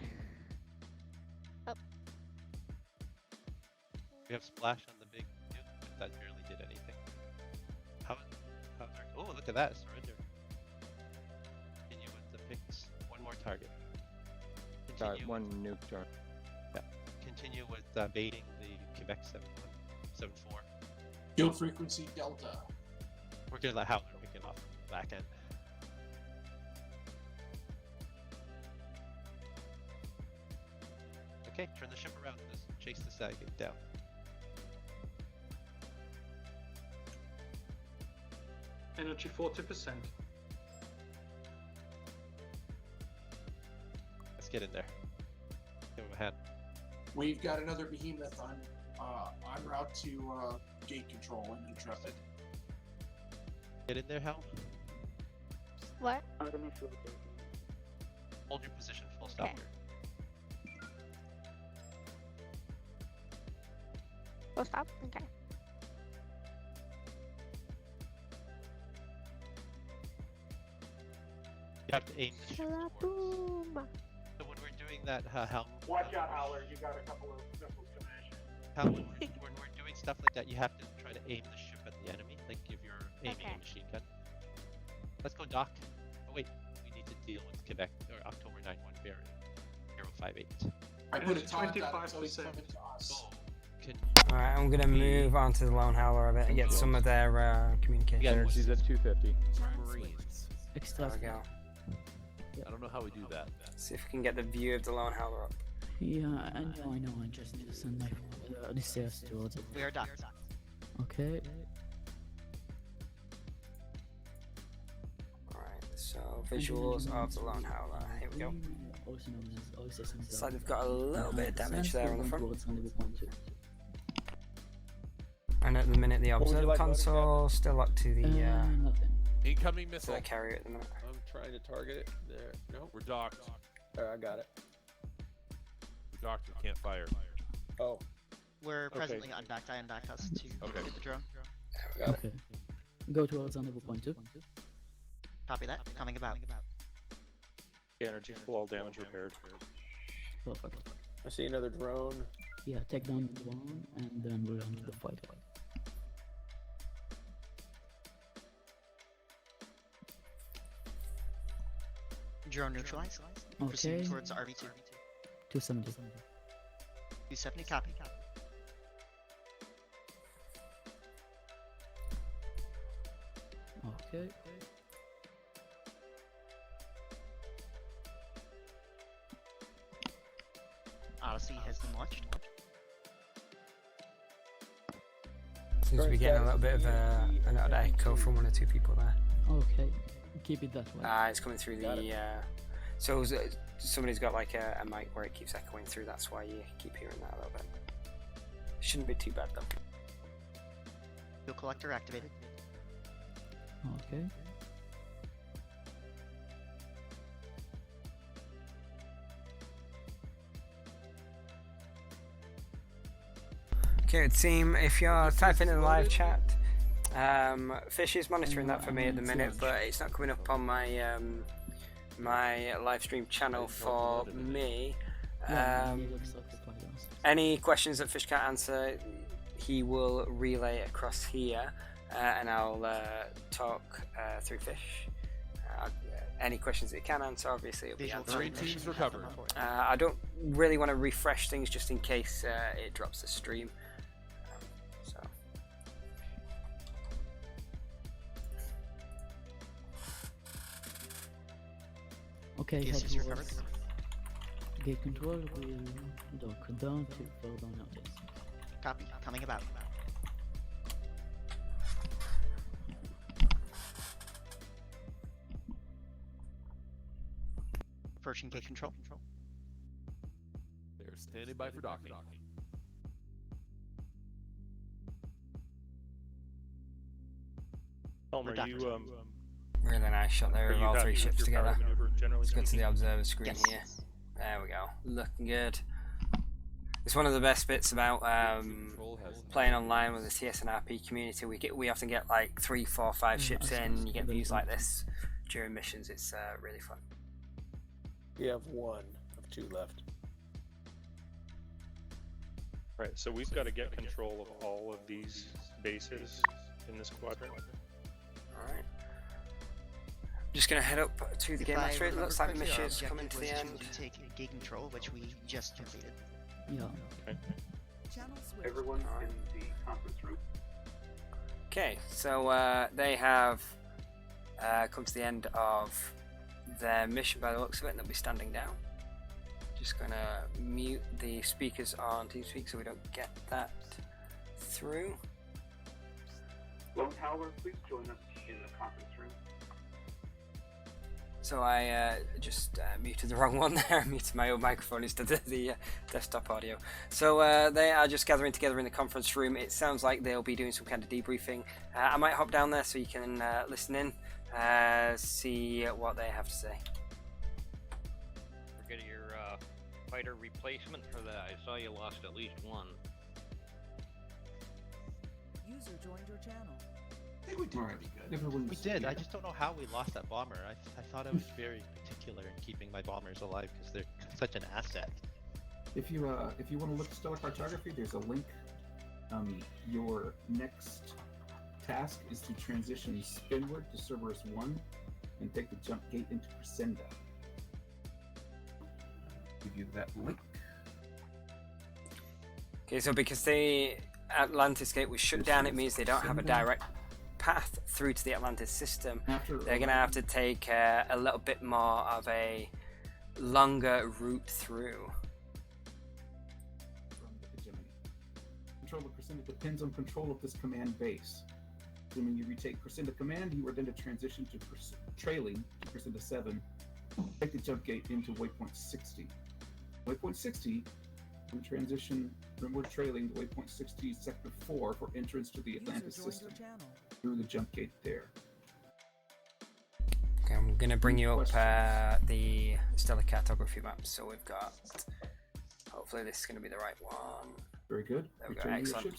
We have splash on the big nuke, but that barely did anything. How's our... Oh, look at that! Surrender. Continue with the picks. One more target. Got one nuke target. Yeah. Continue with baiting the Quebec 7-4. Field frequency Delta. We're gonna let Howler pick it off the back end. Okay, turn the ship around. Let's chase the sag down. Energy 40%. Let's get in there. We've got another behemoth on en route to gate control in Intrepid. Get in there, Hal. What? Hold your position. Full stop here. Full stop? Okay. You have to aim the ship Boom. So when we're doing that, Hal. Watch out, Howler. You got a couple of missiles coming at you. Hal, when we're doing stuff like that, you have to try to aim the ship at the enemy, like if you're aiming a machine gun. Let's go, Doc. Oh wait, we need to deal with Quebec or October 9-1 bearing 058. I put a time down until he's coming to us. Oh, Alright, I'm gonna move on to the Lone Howler a bit and get some of their communication. Energies at 250. Marines. Extra. There we go. I don't know how we do that. See if we can get the view of the Lone Howler up. Yeah, I know. I just need to send the stairs towards it. We are docked. Okay. Alright, so visuals of the Lone Howler. Here we go. Also known as OSS. Looks like they've got a little bit of damage there on the front. And at the minute, the observer console still locked to the incoming missile. The carrier at the minute. I'm trying to target it. There. No. We're docked. There, I got it. We're docked. We can't fire. Oh. We're presently undocked. I undocked us to get the drone. Okay. Go towards rendezvous point 2. Copy that. Coming about. Energy full, all damage repaired. Perfect. I see another drone. Yeah, take down the one and then we're on the fight. Drone neutralized. Okay. Proceeding towards RV2. 270. 270, copy. Okay. Odyssey has been launched. Seems to be getting a little bit of an echo from one or two people there. Okay, keep it that way. It's coming through the. So somebody's got like a mic where it keeps echoing through. That's why you keep hearing that a little bit. Shouldn't be too bad though. Fuel collector activated. Okay. Okay, team, if you're typing in the live chat, Fish is monitoring that for me at the minute, but it's not coming up on my my live stream channel for me. Any questions that Fish can't answer, he will relay across here, and I'll talk through Fish. Any questions that he can answer, obviously, it'll be answered. Teams recovered. I don't really want to refresh things just in case it drops the stream. Okay, head towards gate control will dock down to further notice. Copy, coming about. Approaching gate control. They're standing by for docking. Elmer, you Really nice shot there of all three ships together. Let's go to the observer screen here. There we go. Looking good. It's one of the best bits about playing online with the TSN RP community. We often get like 3, 4, 5 ships in. You get views like this during missions. It's really fun. We have 1 of 2 left. Right, so we've got to get control of all of these bases in this quadrant. Alright. Just gonna head up to the game master. It looks like the mission's coming to the end. Take gate control, which we just completed. Yeah. Okay. Everyone in the conference room. Okay, so they have come to the end of their mission by the looks of it, and they'll be standing down. Just gonna mute the speakers on TeamSpeak so we don't get that through. Lone Howler, please join us in the conference room. So I just muted the wrong one there. Muted my own microphone instead of the desktop audio. So they are just gathering together in the conference room. It sounds like they'll be doing some kind of debriefing. I might hop down there so you can listen in, see what they have to say. Forget your fighter replacement for that. I saw you lost at least one. User joined your channel. I think we did pretty good. We did. I just don't know how we lost that bomber. I thought I was very particular in keeping my bombers alive because they're such an asset. If you want to look at stellar cartography, there's a link. Your next task is to transition spinward to Cerberus 1 and take the jump gate into Crescenda. Give you that link. Okay, so because the Atlantis gate was shut down, it means they don't have a direct path through to the Atlantis system. They're going to have to take a little bit more of a longer route through. Control of Crescenda depends on control of this command base. Assuming you retake Crescenda command, you are then to transition to trailing to Crescenda 7. Take the jump gate into waypoint 60. Waypoint 60, and transition remove trailing to waypoint 60 sector 4 for entrance to the Atlantis system. Through the jump gate there. Okay, I'm going to bring you up the stellar cartography map. So we've got, hopefully this is going to be the right one. Very good. There we go, excellent.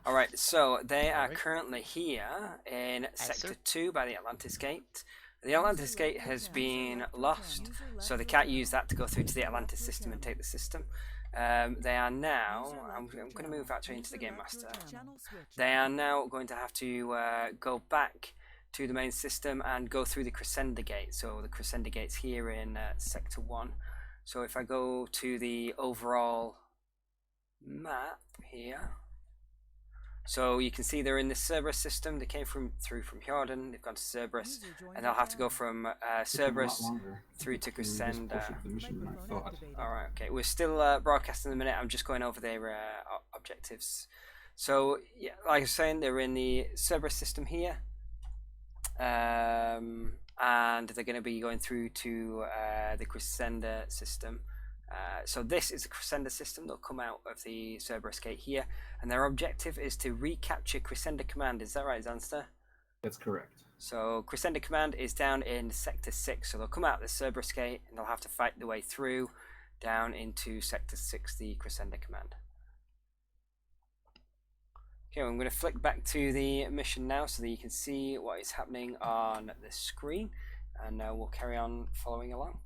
Alright, so they are currently here in Sector 2 by the Atlantis Gate. The Atlantis Gate has been lost, so they can't use that to go through to the Atlantis system and take the system. They are now, I'm going to move actually into the Game Master. They are now going to have to go back to the main system and go through the Crescenda Gate. So the Crescenda Gate's here in Sector 1. So if I go to the overall map here, so you can see they're in the Cerberus system. They came through from Jordan, they've gone to Cerberus, and they'll have to go from Cerberus through to Crescenda. Alright, okay, we're still broadcasting in a minute. I'm just going over their objectives. So, yeah, like I was saying, they're in the Cerberus system here, and they're going to be going through to the Crescenda system. So this is the Crescenda system. They'll come out of the Cerberus gate here, and their objective is to recapture Crescenda Command. Is that right, Zanster? That's correct. So Crescenda Command is down in Sector 6, so they'll come out of the Cerberus gate, and they'll have to fight their way through down into Sector 6, the Crescenda Command. Okay, I'm going to flick back to the mission now so that you can see what is happening on the screen, and we'll carry on following along.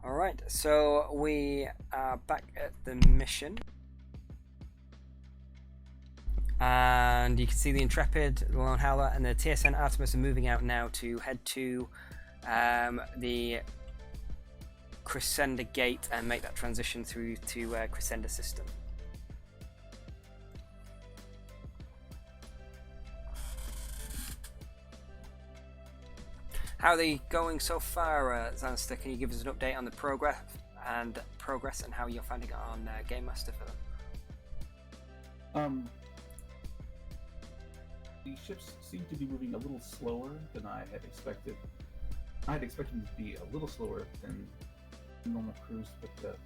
Alright, so we are back at the mission. And you can see the Intrepid, the Lone Howler, and the TSN Artemis are moving out now to head to the Crescenda Gate and make that transition through to Crescenda system. How are they going so far, Zanster? Can you give us an update on the progress and how you're finding it on Game Master for them? The ships seem to be moving a little slower than I had expected. I had expected them to be a little slower than normal cruise, but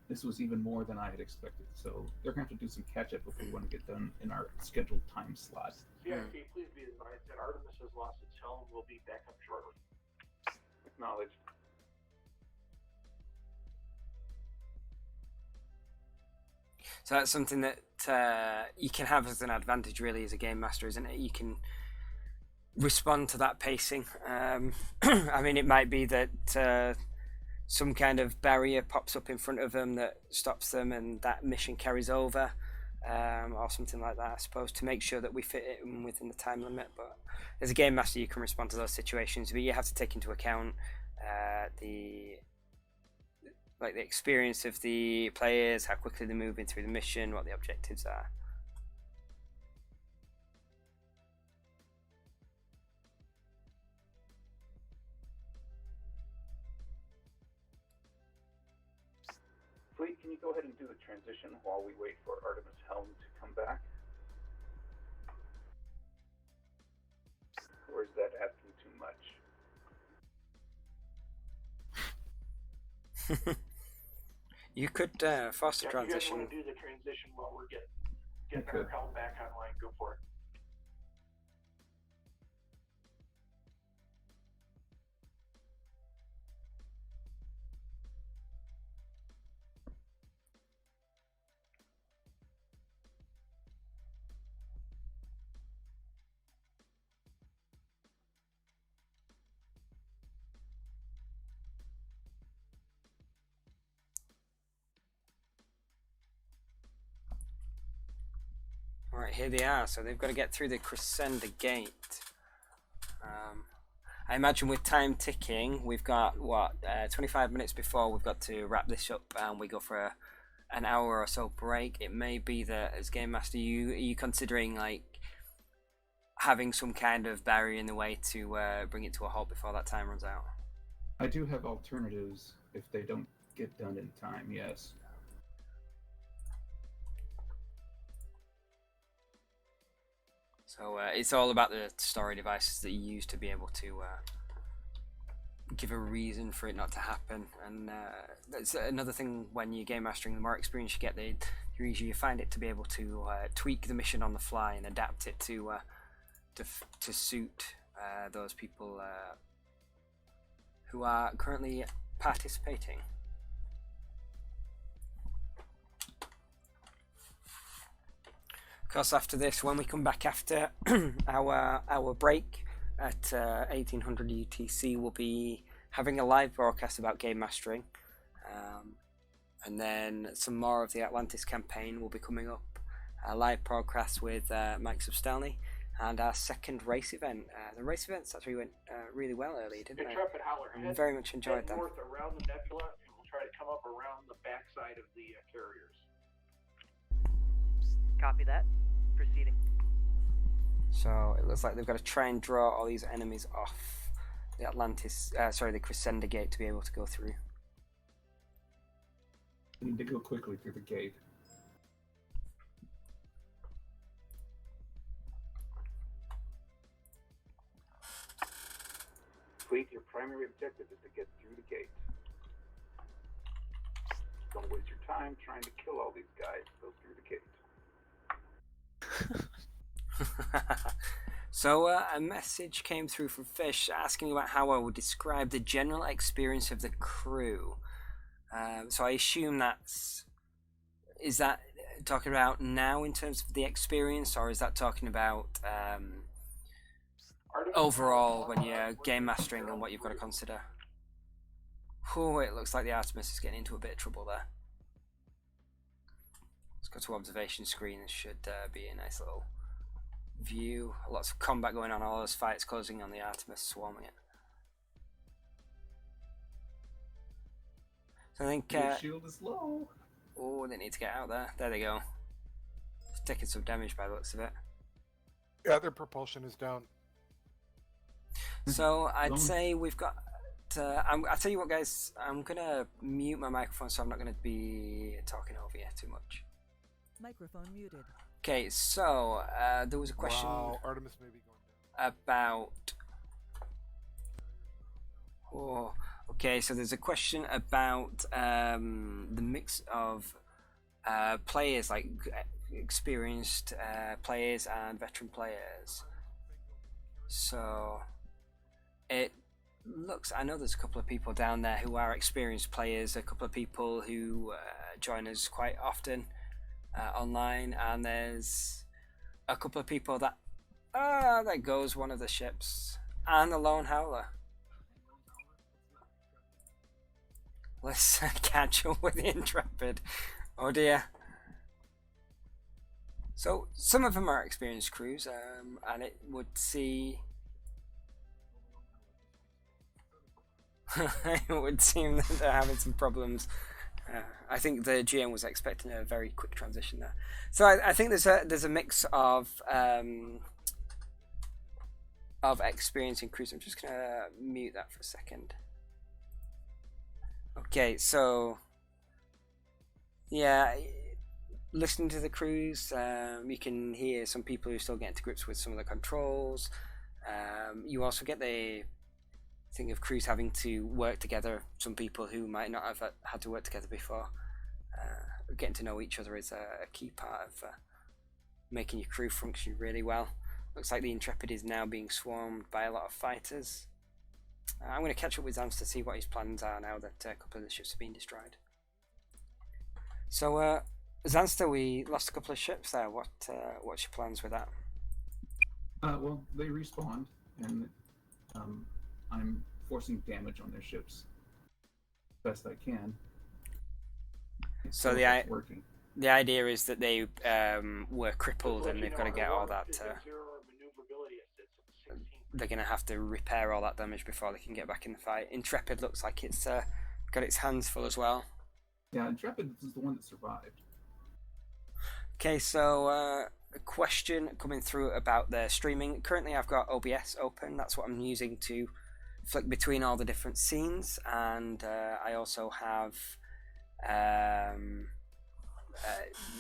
this was even more than I had expected. So they're going to have to do some catch-up if we want to get done in our scheduled time slot. CIK, please be advised that Artemis has lost its helm. We'll be back up shortly. Acknowledged. So that's something that you can have as an advantage, really, as a game master, isn't it? You can respond to that pacing. I mean, it might be that some kind of barrier pops up in front of them that stops them, and that mission carries over, or something like that, I suppose, to make sure that we fit it within the time limit. But as a game master, you can respond to those situations, but you have to take into account the experience of the players, how quickly they're moving through the mission, what the objectives are. Fleet, can you go ahead and do the transition while we wait for Artemis Helm to come back? Or is that asking too much? You could force the transition. If you guys want to do the transition while we're getting our helm back online, go for it. Alright, here they are. So they've got to get through the Crescenda Gate. I imagine with time ticking, we've got, 25 minutes before we've got to wrap this up, and we go for an hour or so break. It may be that, as Game Master, are you considering, like, having some kind of barrier in the way to bring it to a halt before that time runs out? I do have alternatives if they don't get done in time, yes. So it's all about the story devices that you use to be able to give a reason for it not to happen. And that's another thing when you're game mastering. The more experience you get, the easier you find it to be able to tweak the mission on the fly and adapt it to suit those people who are currently participating. Of course, after this, when we come back after our break at 1800 UTC, we'll be having a live broadcast about game mastering, and then some more of the Atlantis campaign will be coming up. A live broadcast with Mike Substalny, and our second race event. The race events actually went really well earlier, didn't they? Intrepid Howler, I very much enjoyed them. North around the nebula, and we'll try to come up around the backside of the carriers. Copy that. Proceeding. So it looks like they've got to try and draw all these enemies off the Atlantis, the Crescenda Gate to be able to go through. We need to go quickly through the gate. Fleet, your primary objective is to get through the gate. Don't waste your time trying to kill all these guys. Go through the gate. So a message came through from Fish asking about how I would describe the general experience of the crew. So I assume is that talking about now in terms of the experience, or is that talking about overall when you're game mastering and what you've got to consider? Oh, it looks like the Artemis is getting into a bit of trouble there. Let's go to observation screen. It should be a nice little view. Lots of combat going on. All those fights closing on the Artemis, swarming it. So I think shield is low. Oh, they need to get out there. There they go. It's taking some damage by the looks of it. Yeah, their propulsion is down. So I'd say we've got. I'll tell you what, guys. I'm gonna mute my microphone, so I'm not gonna be talking over you too much. Microphone muted. Okay, so there was a question. Wow, Artemis may be going down. About. Oh, okay. So there's a question about the mix of players, like experienced players and veteran players. So it looks, I know there's a couple of people down there who are experienced players, a couple of people who join us quite often online, and there's a couple of people that there goes one of the ships, and the Lone Howler. Let's catch up with the Intrepid. Oh dear. So some of them are experienced crews, and it would see it would seem that they're having some problems. I think the GM was expecting a very quick transition there. So I think there's a mix of experiencing crews. I'm just gonna mute that for a second. Okay, so yeah, listening to the crews, you can hear some people who still get to grips with some of the controls. You also get the thing of crews having to work together. Some people who might not have had to work together before. Getting to know each other is a key part of making your crew function really well. Looks like the Intrepid is now being swarmed by a lot of fighters. I'm going to catch up with Zans to see what his plans are now that a couple of the ships have been destroyed. So, Zanster, we lost a couple of ships there. What's your plans with that? Well, they respawned, and I'm forcing damage on their ships best I can. So the idea is that they were crippled and they've got to get all that. They're going to have to repair all that damage before they can get back in the fight. Intrepid looks like it's got its hands full as well. Yeah, Intrepid is the one that survived. Okay, so a question coming through about the streaming. Currently I've got OBS open. That's what I'm using to flick between all the different scenes, and I also have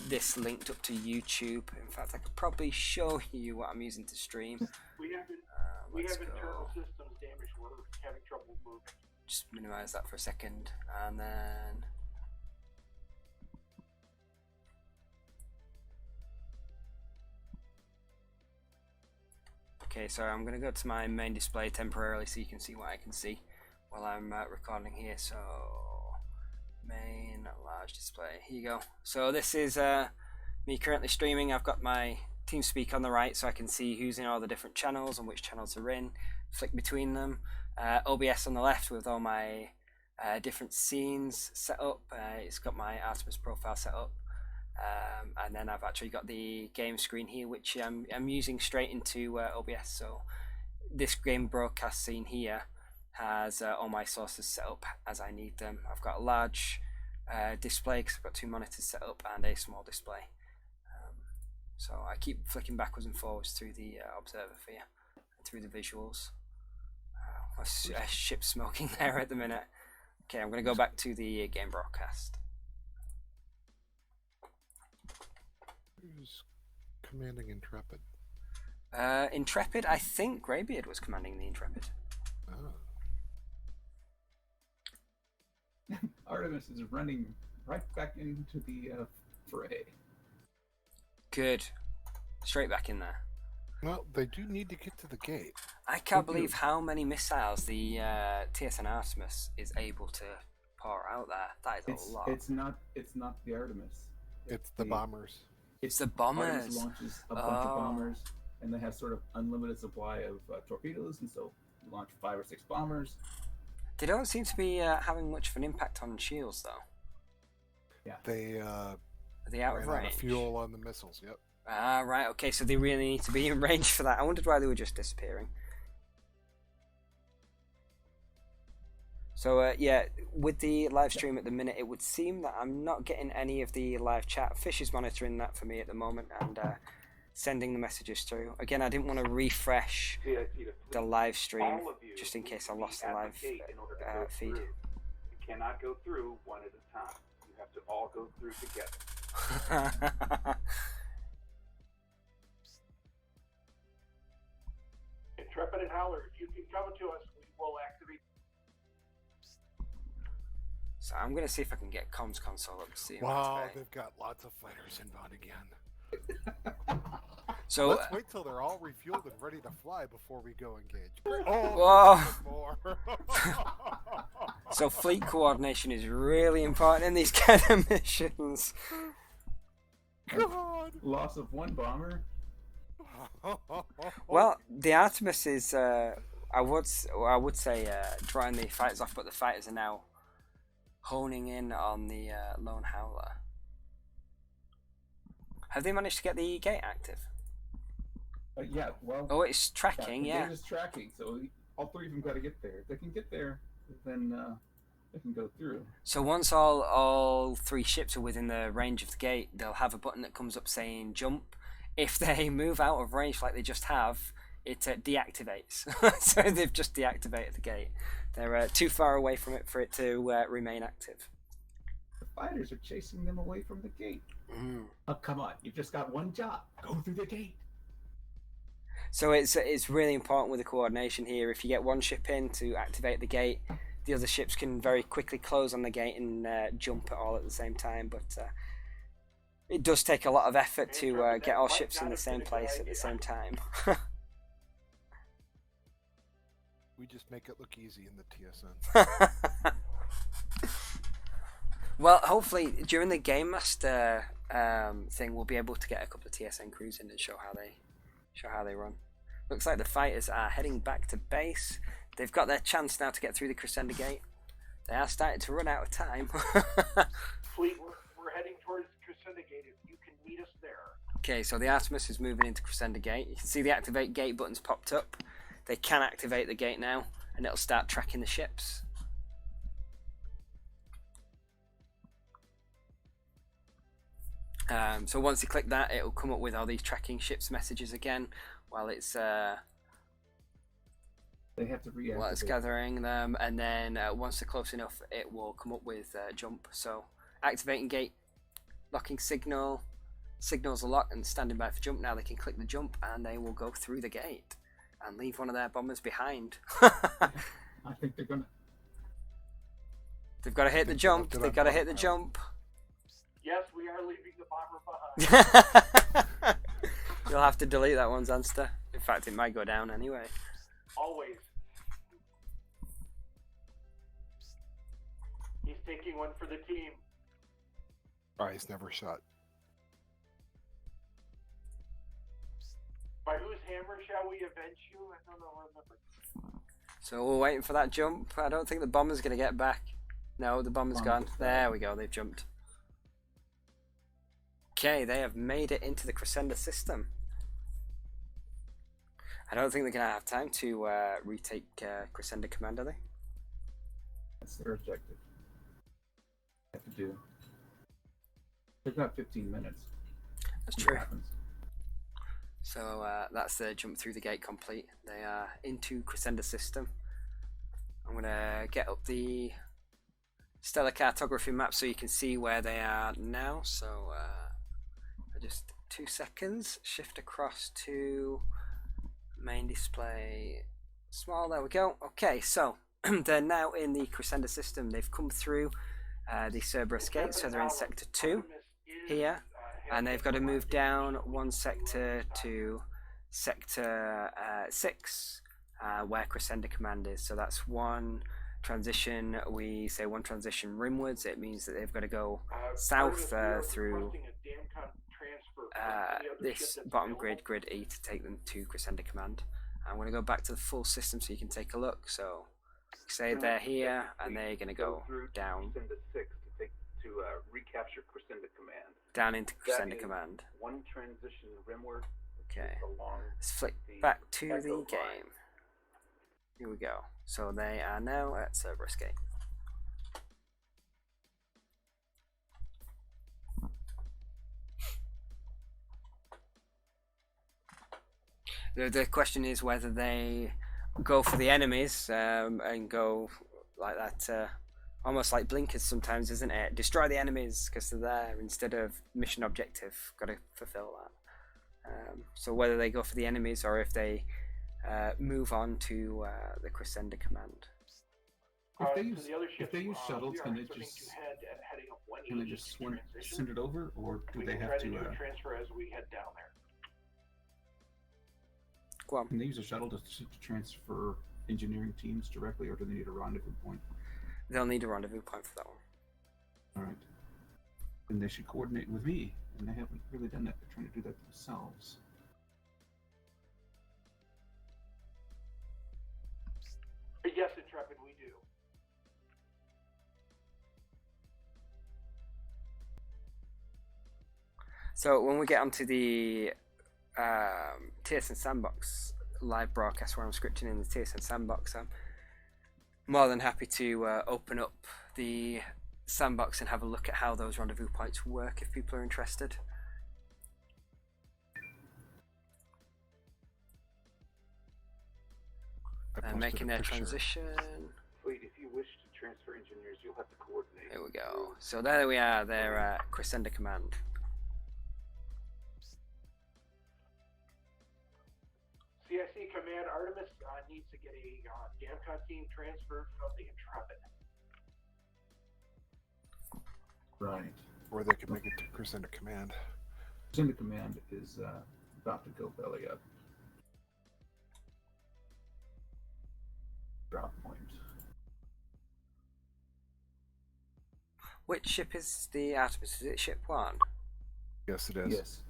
this linked up to YouTube. In fact, I could probably show you what I'm using to stream. We have internal systems damage. We're having trouble moving. Just minimize that for a second, and then okay, so I'm going to go to my main display temporarily so you can see what I can see while I'm recording here. So main large display, here you go. So this is me currently streaming. I've got my TeamSpeak on the right so I can see who's in all the different channels and which channels are in, flick between them. OBS on the left with all my different scenes set up. It's got my Artemis profile set up. And then I've actually got the game screen here, which I'm using straight into OBS. So this game broadcast scene here has all my sources set up as I need them. I've got a large display because I've got 2 monitors set up and a small display. So I keep flicking backwards and forwards through the observer for you, and through the visuals. A ship smoking there at the minute. Okay, I'm going to go back to the game broadcast. Who's commanding Intrepid? Intrepid, I think Greybeard was commanding the Intrepid. Oh. Artemis is running right back into the fray. Good. Straight back in there. Well, they do need to get to the gate. I can't believe how many missiles the TSN Artemis is able to pour out there. That is a lot. It's not the Artemis. It's the bombers. It's the bombers. Artemis launches a bunch of bombers, and they have sort of unlimited supply of torpedoes, and so you launch 5 or 6 bombers. They don't seem to be having much of an impact on shields, though. Yeah. They Are they out of ran out range? of fuel on the missiles. Yep. Ah, right. Okay, so they really need to be in range for that. I wondered why they were just disappearing. So yeah, with the live stream at the minute, it would seem that I'm not getting any of the live chat. Fish is monitoring that for me at the moment and sending the messages through. Again, I didn't want to refresh the live stream just in case I lost the live feed. You cannot go through one at a time. You have to all go through together. Intrepid and Howler, if you can come to us, we will activate. So I'm going to see if I can get comms console up to see. Wow, they've got lots of fighters inbound again. So let's wait till they're all refueled and ready to fly before we go engage. Whoa. More. So fleet coordination is really important in these kind of missions. God. Loss of one bomber. Well, the Artemis is, I would say, drawing the fighters off, but the fighters are now honing in on the Lone Howler. Have they managed to get the gate active? Yeah, well. Oh, it's tracking, the yeah. gate is tracking, so all three of them got to get there. If they can get there, then they can go through. So once all three ships are within the range of the gate, they'll have a button that comes up saying jump. If they move out of range like they just have, it deactivates. So they've just deactivated the gate. They're too far away from it for it to remain active. The fighters are chasing them away from the gate. Mm. Oh, come on. You've just got one job. Go through the gate. So it's really important with the coordination here. If you get one ship in to activate the gate, the other ships can very quickly close on the gate and jump all at the same time. But it does take a lot of effort to get all ships in the same place at the same time. We just make it look easy in the TSN. Well, hopefully during the Game Master thing, we'll be able to get a couple of TSN crews in and show how they run. Looks like the fighters are heading back to base. They've got their chance now to get through the Crescenda Gate. They are starting to run out of time. Fleet, we're heading towards Crescenda Gate. If you can meet us there. Okay, so the Artemis is moving into Crescenda Gate. You can see the activate gate buttons popped up. They can activate the gate now, and it'll start tracking the ships. So once you click that, it'll come up with all these tracking ships messages again while it's they have to reactivate. while it's gathering them, and then once they're close enough, it will come up with jump. So activating gate, locking signal, signals are locked and standing by for jump. Now they can click the jump and they will go through the gate and leave one of their bombers behind. I think they're gonna. They've got to hit the jump. They've got to hit the jump. Yes, we are leaving the bomber behind. You'll have to delete that one, Zanster. In fact, it might go down anyway. Always. He's taking one for the team. Eyes never shut. By whose hammer shall we avenge you? I don't remember. So we're waiting for that jump. I don't think the bomber's going to get back. No, the bomber's gone. There we go, they've jumped. Okay, they have made it into the Crescenda system. I don't think they're going to have time to retake Crescenda Command, are they? That's their objective. Have to do. They've got 15 minutes. That's true. So that's the jump through the gate complete. They are into Crescenda system. I'm going to get up the stellar cartography map so you can see where they are now. So just 2 seconds. Shift across to main display. Small. There we go. Okay, so they're now in the Crescenda system. They've come through the Cerberus gate, so they're in sector 2 here. And they've got to move down one sector to sector 6, where Crescenda Command is. So that's one transition. We say one transition rimwards. It means that they've got to go south through this bottom grid E, to take them to Crescenda Command. I'm going to go back to the full system so you can take a look. So Say they're here, and they're going to go down. Recapture Crescenda Command. Down into Crescenda Command. One transition rimward. Okay. Let's flick back to the game. Here we go. So they are now at server escape. The question is whether they go for the enemies and go like that, almost like blinkers sometimes, isn't it? Destroy the enemies because they're there instead of mission objective. Got to fulfill that. So whether they go for the enemies or if they move on to the Crescenda Command. If they use shuttles, can they just send it over, or do they have to transfer as we head down there? Go on. Can they use a shuttle to transfer engineering teams directly, or do they need a rendezvous point? They'll need a rendezvous point for that one. All right. Then they should coordinate with me, and they haven't really done that. They're trying to do that themselves. Yes, Intrepid, we do. So when we get onto the TSN Sandbox live broadcast where I'm scripting in the TSN Sandbox, I'm more than happy to open up the sandbox and have a look at how those rendezvous points work if people are interested. Making their transition. Fleet, if you wish to transfer engineers, you'll have to coordinate. Here we go. So there we are. They're at Crescenda Command. CIC Command Artemis needs to get a DAMCON team transferred from the Intrepid. Right. Or they could make it to Crescenda Command. Crescenda Command is about to go belly up. Drop point. Which ship is the Artemis? Is it ship 1? Yes, it is. Yes.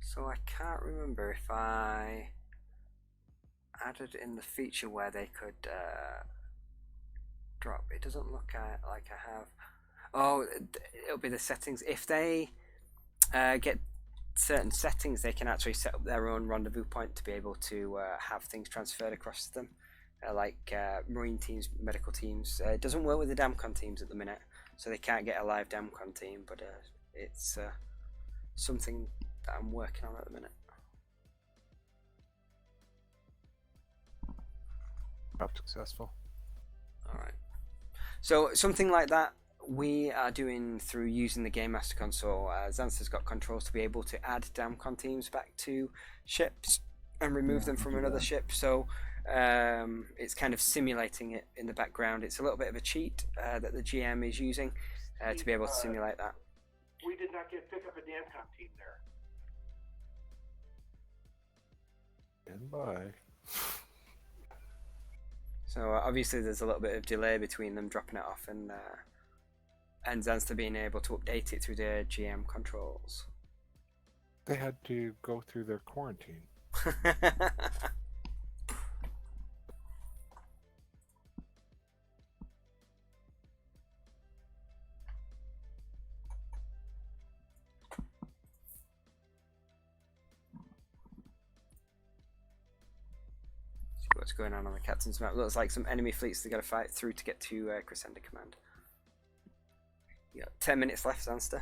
So I can't remember if I added in the feature where they could drop. It doesn't look like I have. Oh, it'll be the settings. If they get certain settings, they can actually set up their own rendezvous point to be able to have things transferred across to them, like marine teams, medical teams. It doesn't work with the DAMCON teams at the minute, so they can't get a live DAMCON team, but it's something that I'm working on at the minute. Not successful. Alright. So something like that we are doing through using the Game Master console. Xansta's got controls to be able to add DAMCON teams back to ships and remove them from another ship. So it's kind of simulating it in the background. It's a little bit of a cheat that the GM is using to be able to simulate that. We did not pick up a DAMCON team there. And bye. So obviously there's a little bit of delay between them dropping it off and Xansta being able to update it through their GM controls. They had to go through their quarantine. What's going on the captain's map? Looks like some enemy fleets they got to fight through to get to Crescenda Command. You got 10 minutes left, Xansta.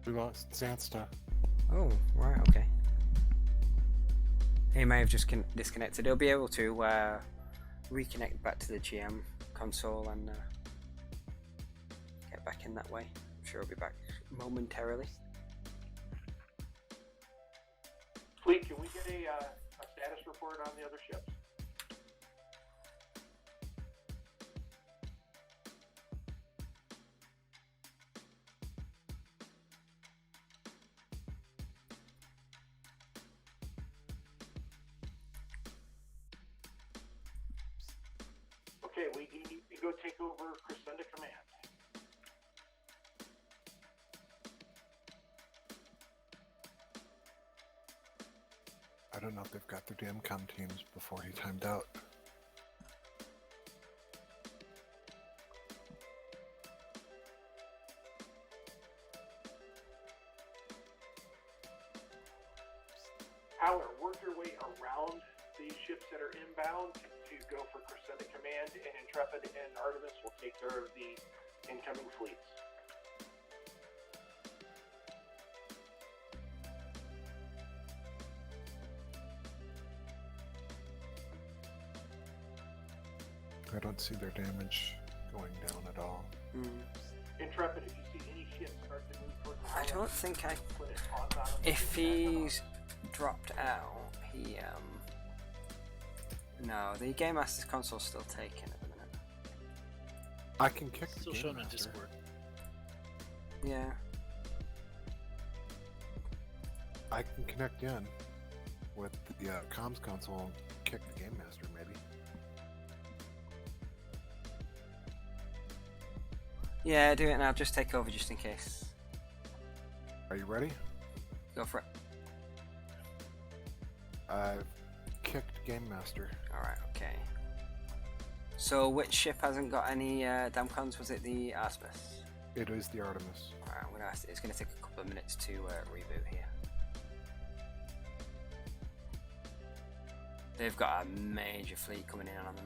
We lost Xansta. Oh, right, okay. He may have just disconnected. He'll be able to reconnect back to the GM console and get back in that way. I'm sure he'll be back momentarily. Fleet, can we get a status report on the other ships? don't know if they've got their damn com teams before he timed out. Howler, work your way around these ships that are inbound to go for Crescenta Command, and Intrepid and Artemis will take care of the incoming fleets. I don't see their damage going down at all. Intrepid, if you see any ships start to move towards the I don't think I. If he's dropped out, he no, the Game Master's console's still taken at the minute. I can kick the Still Game shown on Master. Discord. Yeah. I can connect in with the comms console and kick the Game Master, maybe. Yeah, do it now. Just take over, just in case. Are you ready? Go for it. I've kicked Game Master. Alright, okay. So, which ship hasn't got any damcons? Was it the Artemis? It is the Artemis. Alright, it's going to take a couple of minutes to reboot here. They've got a major fleet coming in on them.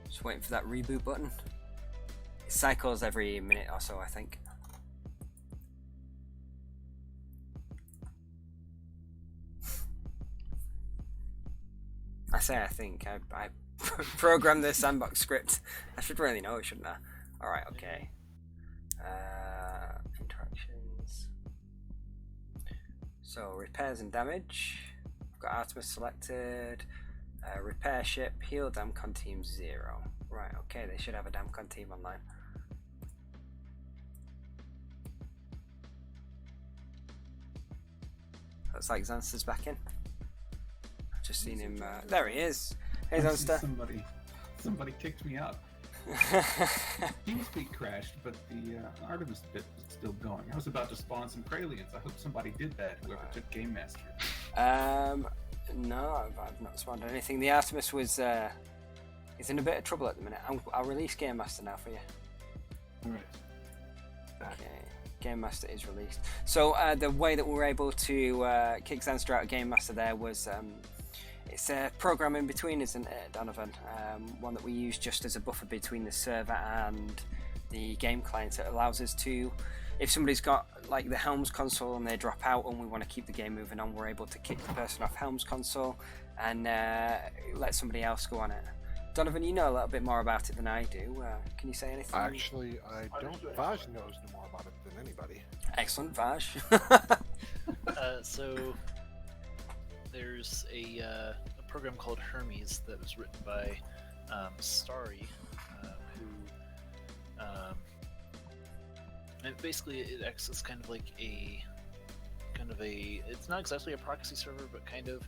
Just waiting for that reboot button. It cycles every minute or so, I think. I say I think. I programmed the sandbox script. I should really know, shouldn't I? Alright, okay. Interactions. So, repairs and damage. I've got Artemis selected. Repair ship, heal damcon team 0. Right, okay, they should have a damcon team online. Looks like Zanster's back in. I've just seen him. There he is. Hey, Zanster. Somebody kicked me out. TeamSpeak crashed, but the Artemis bit was still going. I was about to spawn some Kralians. I hope somebody did that, whoever took Game Master. No, I've not spawned anything. The Artemis was is in a bit of trouble at the minute. I'll release Game Master now for you. Alright. Okay, Game Master is released. So the way that we were able to kick Zanster out of Game Master there was it's a program in between, isn't it, Donovan? One that we use just as a buffer between the server and the game client. It allows us to, if somebody's got like the Helms console and they drop out and we want to keep the game moving on, we're able to kick the person off Helms console and let somebody else go on it. Donovan, you know a little bit more about it than I do. Can you say anything? Actually, I don't. Vaj knows no more about it than anybody. Excellent, Vaj. So there's a program called Hermes that was written by Starry, who and basically it acts as kind of like a it's not exactly a proxy server, but kind of.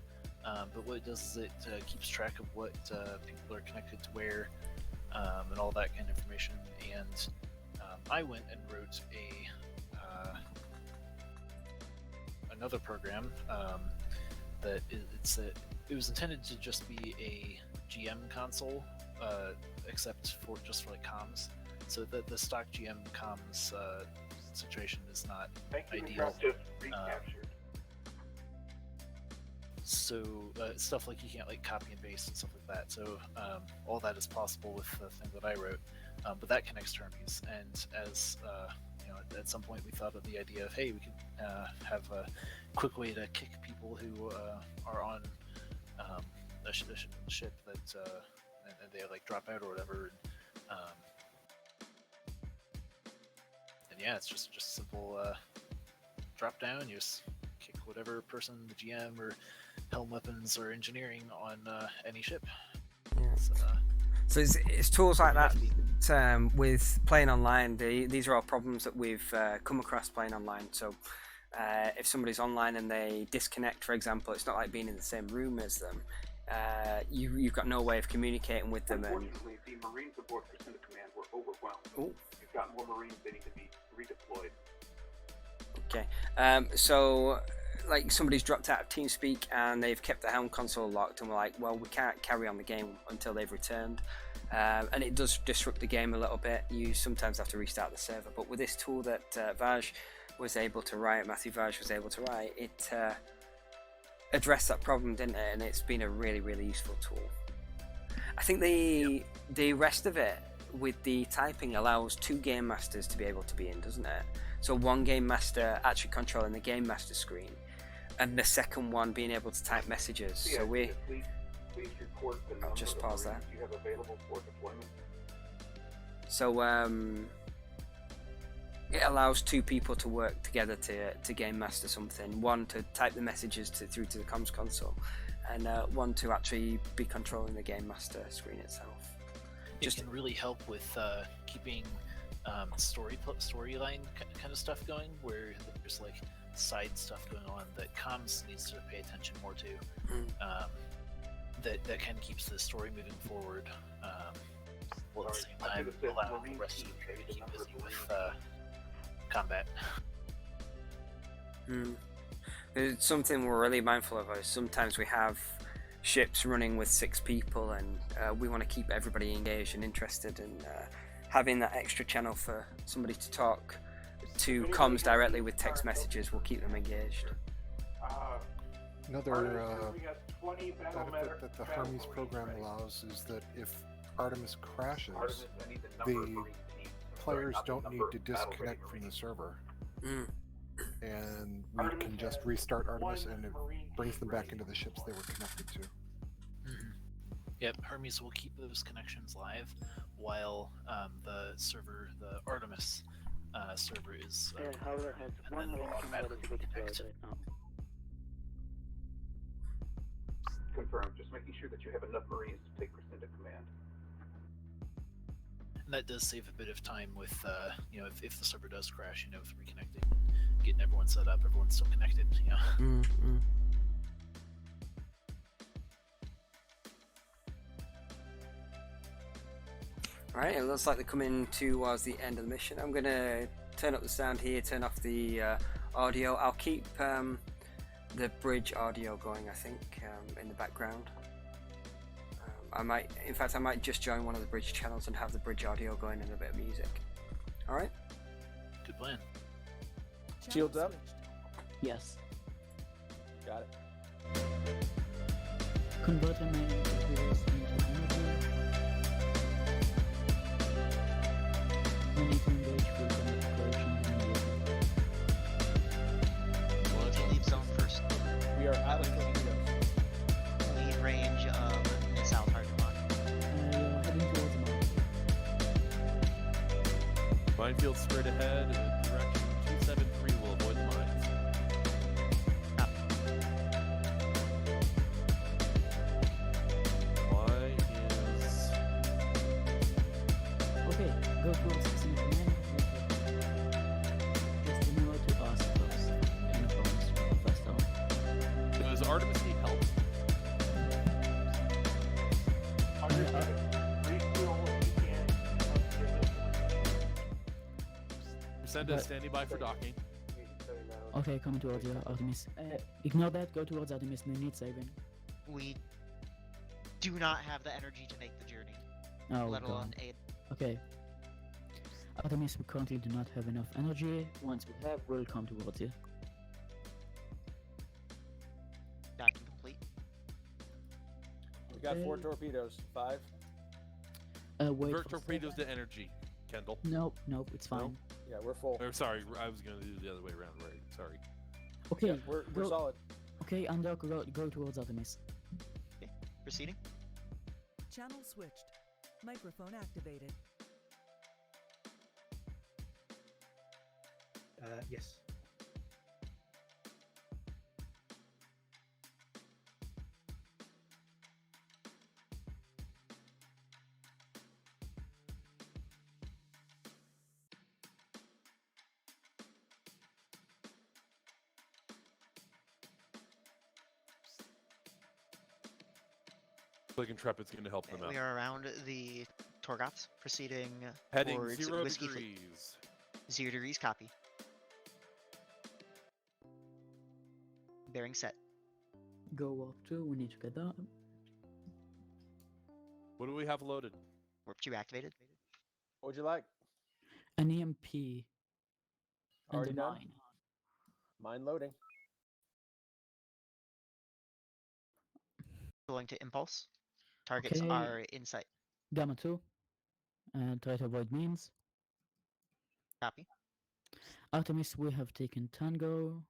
But what it does is it keeps track of what people are connected to where, and all that kind of information. And I went and wrote another program that it was intended to just be a GM console, except for just for like comms. So the stock GM comms situation is not ideal. So stuff like you can't like copy and paste and stuff like that. So all that is possible with the thing that I wrote, but that connects to Hermes. And as you know, at some point we thought of the idea of, hey, we could have a quick way to kick people who are on a ship that and they like drop out or whatever. And yeah, it's just simple drop down. You just kick whatever person, the GM or helm weapons or engineering on any ship. Yeah. So it's tools like that with playing online. These are all problems that we've come across playing online. So if somebody's online and they disconnect, for example, it's not like being in the same room as them. you've got no way of communicating with them. And Unfortunately, the Marines aboard Crescent Command were overwhelmed. Ooh. You've got more Marines that need to be redeployed. okay, so like somebody's dropped out of TeamSpeak and they've kept the helm console locked, and we're like, well, we can't carry on the game until they've returned. And it does disrupt the game a little bit. You sometimes have to restart the server, but with this tool that was able to write, Matthew Vaj was able to write, it addressed that problem, didn't it? And it's been a really, really useful tool. I think the rest of it with the typing allows 2 game masters to be able to be in, doesn't it? So 1 game master actually controlling the game master screen, and the second one being able to type messages. Yeah, So we. Please report the number I'll just of pause Marines that. you have available for deployment. So it allows 2 people to work together to game master something. 1 to type the messages through to the comms console, and 1 to actually be controlling the game master screen itself. It can really help with keeping storyline kind of stuff going, where there's like side stuff going on that comms needs to pay attention more to. That kind of keeps the story moving forward, while at the same time allowing the rest of the player to keep busy with combat. It's something we're really mindful of. Sometimes we have ships running with 6 people, and we want to keep everybody engaged and interested, and having that extra channel for somebody to talk to comms directly with text messages will keep them engaged. Another benefit that the Hermes program allows is that if Artemis crashes, the players don't need to disconnect from the server. And we can just restart Artemis and it brings them back into the ships they were connected to. Yep, Hermes will keep those connections live while the Artemis server is and then it'll automatically reconnect. Confirmed. Just making sure that you have enough Marines to take Crescent Command. And that does save a bit of time with, if the server does crash, with reconnecting, getting everyone set up, everyone's still connected, Alright, it looks like they're coming towards the end of the mission. I'm going to turn up the sound here, turn off the audio. I'll keep the bridge audio going, I think, in the background. I might just join one of the bridge channels and have the bridge audio going and a bit of music. Alright? Good plan. Shields up? Yes. Got it. Convert remaining materials into energy. We need to engage full penetration immediately. We need to leave zone first. We are out of torpedoes. Lead range of missile target lock. You're heading towards the Minefield straight ahead in direction 273 will avoid the mines. Y is... Okay, go towards the center command. Just remember to ask first. And promise first down. Does Artemis need help? Send us standing by for docking. Okay, coming towards you, Artemis. Ignore that, go towards Artemis, no need saving. We do not have the energy to make the journey, Oh, let alone God. aid. Okay. Artemis, we currently do not have enough energy. Once we have, we'll come towards you. Docking complete. We got 4 torpedoes. 5. Wait Convert for torpedoes second. to energy, Kendall. Nope, it's fine. No? Yeah, we're full. Or, sorry, I was going to do the other way around, right? Sorry. Okay, Yeah, we're go- solid. Okay, Undock, go towards Artemis. Okay, proceeding. Channel switched. Microphone activated. Yes. Like Intrepid's going to help them out. We are around the Torgoths, proceeding Heading towards 0 Whiskey Fleet. degrees. 0 degrees, copy. Bearing set. Go warp 2, we need to get that. What do we have loaded? Warp 2 activated. What would you like? An EMP. And Already a done? mine. Mine loading. Going to impulse. Targets Okay. are in sight. Gamma 2. Try to avoid means. Copy. Artemis, we have taken Tango.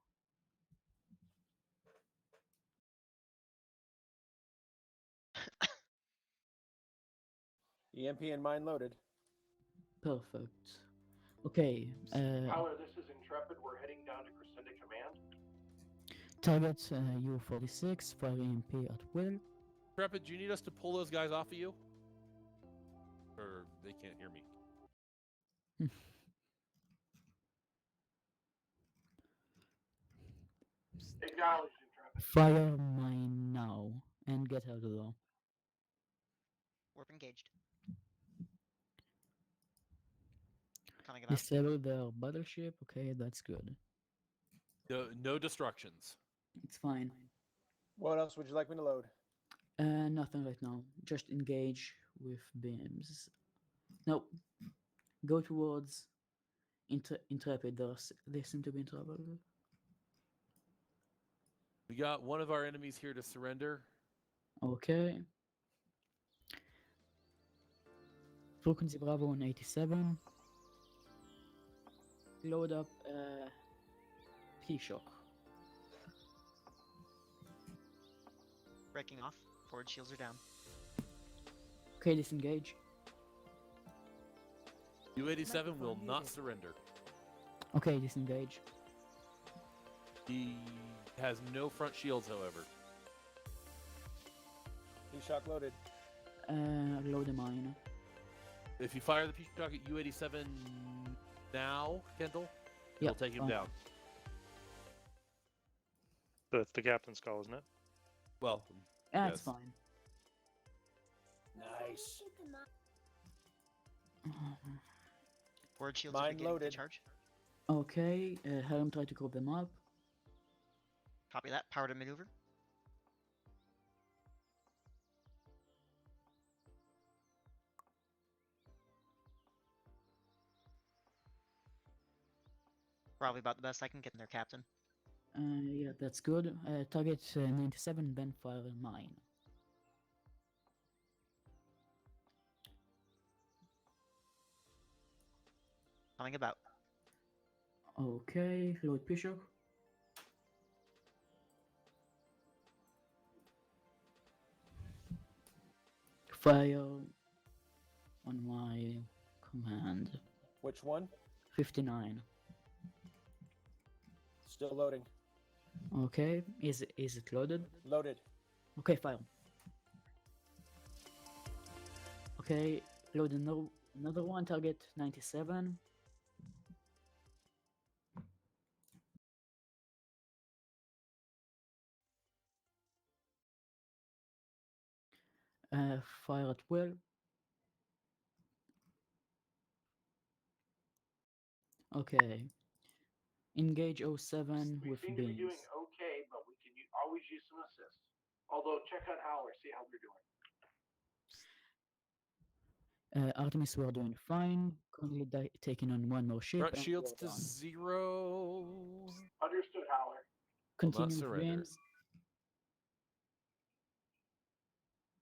EMP and mine loaded. Perfect. Okay. Tyler, this is Intrepid. We're heading down to Crescenda Command. Target U-46, fire EMP at will. Intrepid, do you need us to pull those guys off of you? Or they can't hear me? Acknowledged, Intrepid. Fire mine now and get out of the door. Warp engaged. Coming about. Disable their battleship. Okay, that's good. No destructions. It's fine. What else would you like me to load? Nothing right now. Just engage with beams. No. Go towards Intrepid. They seem to be in trouble. We got one of our enemies here to surrender. Okay. Frequency Bravo on 87. Load up P-Shock. Breaking off. Forward shields are down. Okay, disengage. U-87 will not surrender. Okay, disengage. He has no front shields, however. P-Shock loaded. Load a mine. If you fire the P-Shock at U-87 now, Kendall, Yeah, it'll take him fine. down. The captain's call, isn't it? Well, That's yes. fine. Nice. Forward shields Mine are beginning loaded. to charge. Okay, have him try to group them up. Copy that. Power to maneuver. Probably about the best I can get in there, Captain. Yeah, that's good. Target 97, then fire a mine. Coming about. Okay, load P-Shock. Fire on my command. Which one? 59. Still loading. Okay, is it loaded? Loaded. Okay, fire. Okay, load another one. Target 97. Fire at will. Okay. Engage 07 We with seem to be beams. doing okay, but we can always use some assist. Although, check out Howler, see how we're doing. Artemis, we're doing fine. Currently taking on one more ship. Front and shields we're to done. 0. Understood, Howler. Continue with surrender. beams.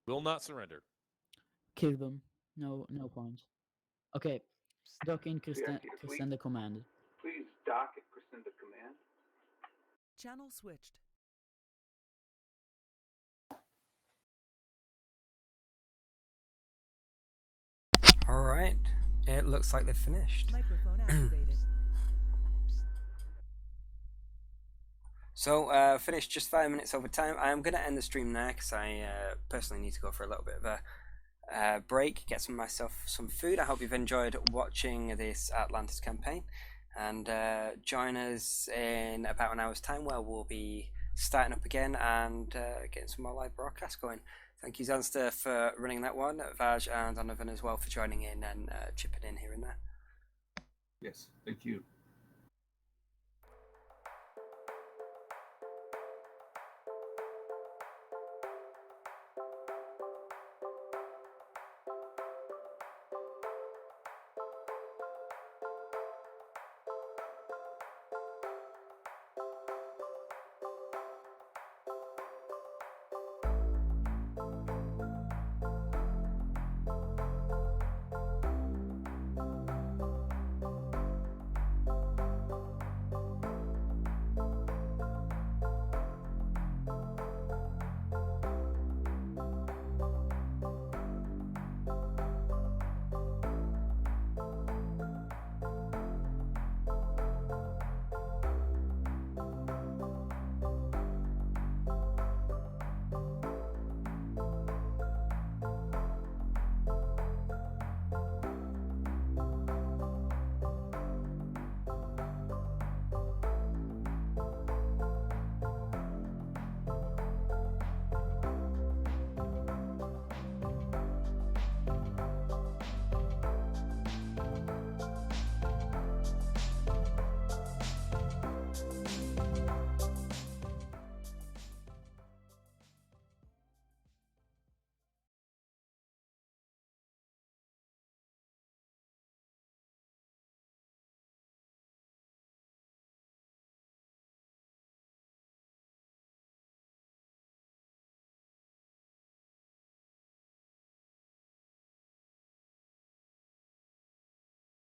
Will not surrender. Kill them. No point. Okay. Dock in Crescenda Crescenda Command. Please dock at Crescenda Command. Channel switched. Alright, it looks like they've finished. Microphone activated. So, finished just 5 minutes over time. I'm going to end the stream now because I personally need to go for a little bit of a break, get myself some food. I hope you've enjoyed watching this Atlantis campaign, and join us in about an hour's time where we'll be starting up again and getting some more live broadcasts going. Thank you, Zanster, for running that one. Vaj and Donovan as well for joining in and chipping in here and there. Yes, thank you.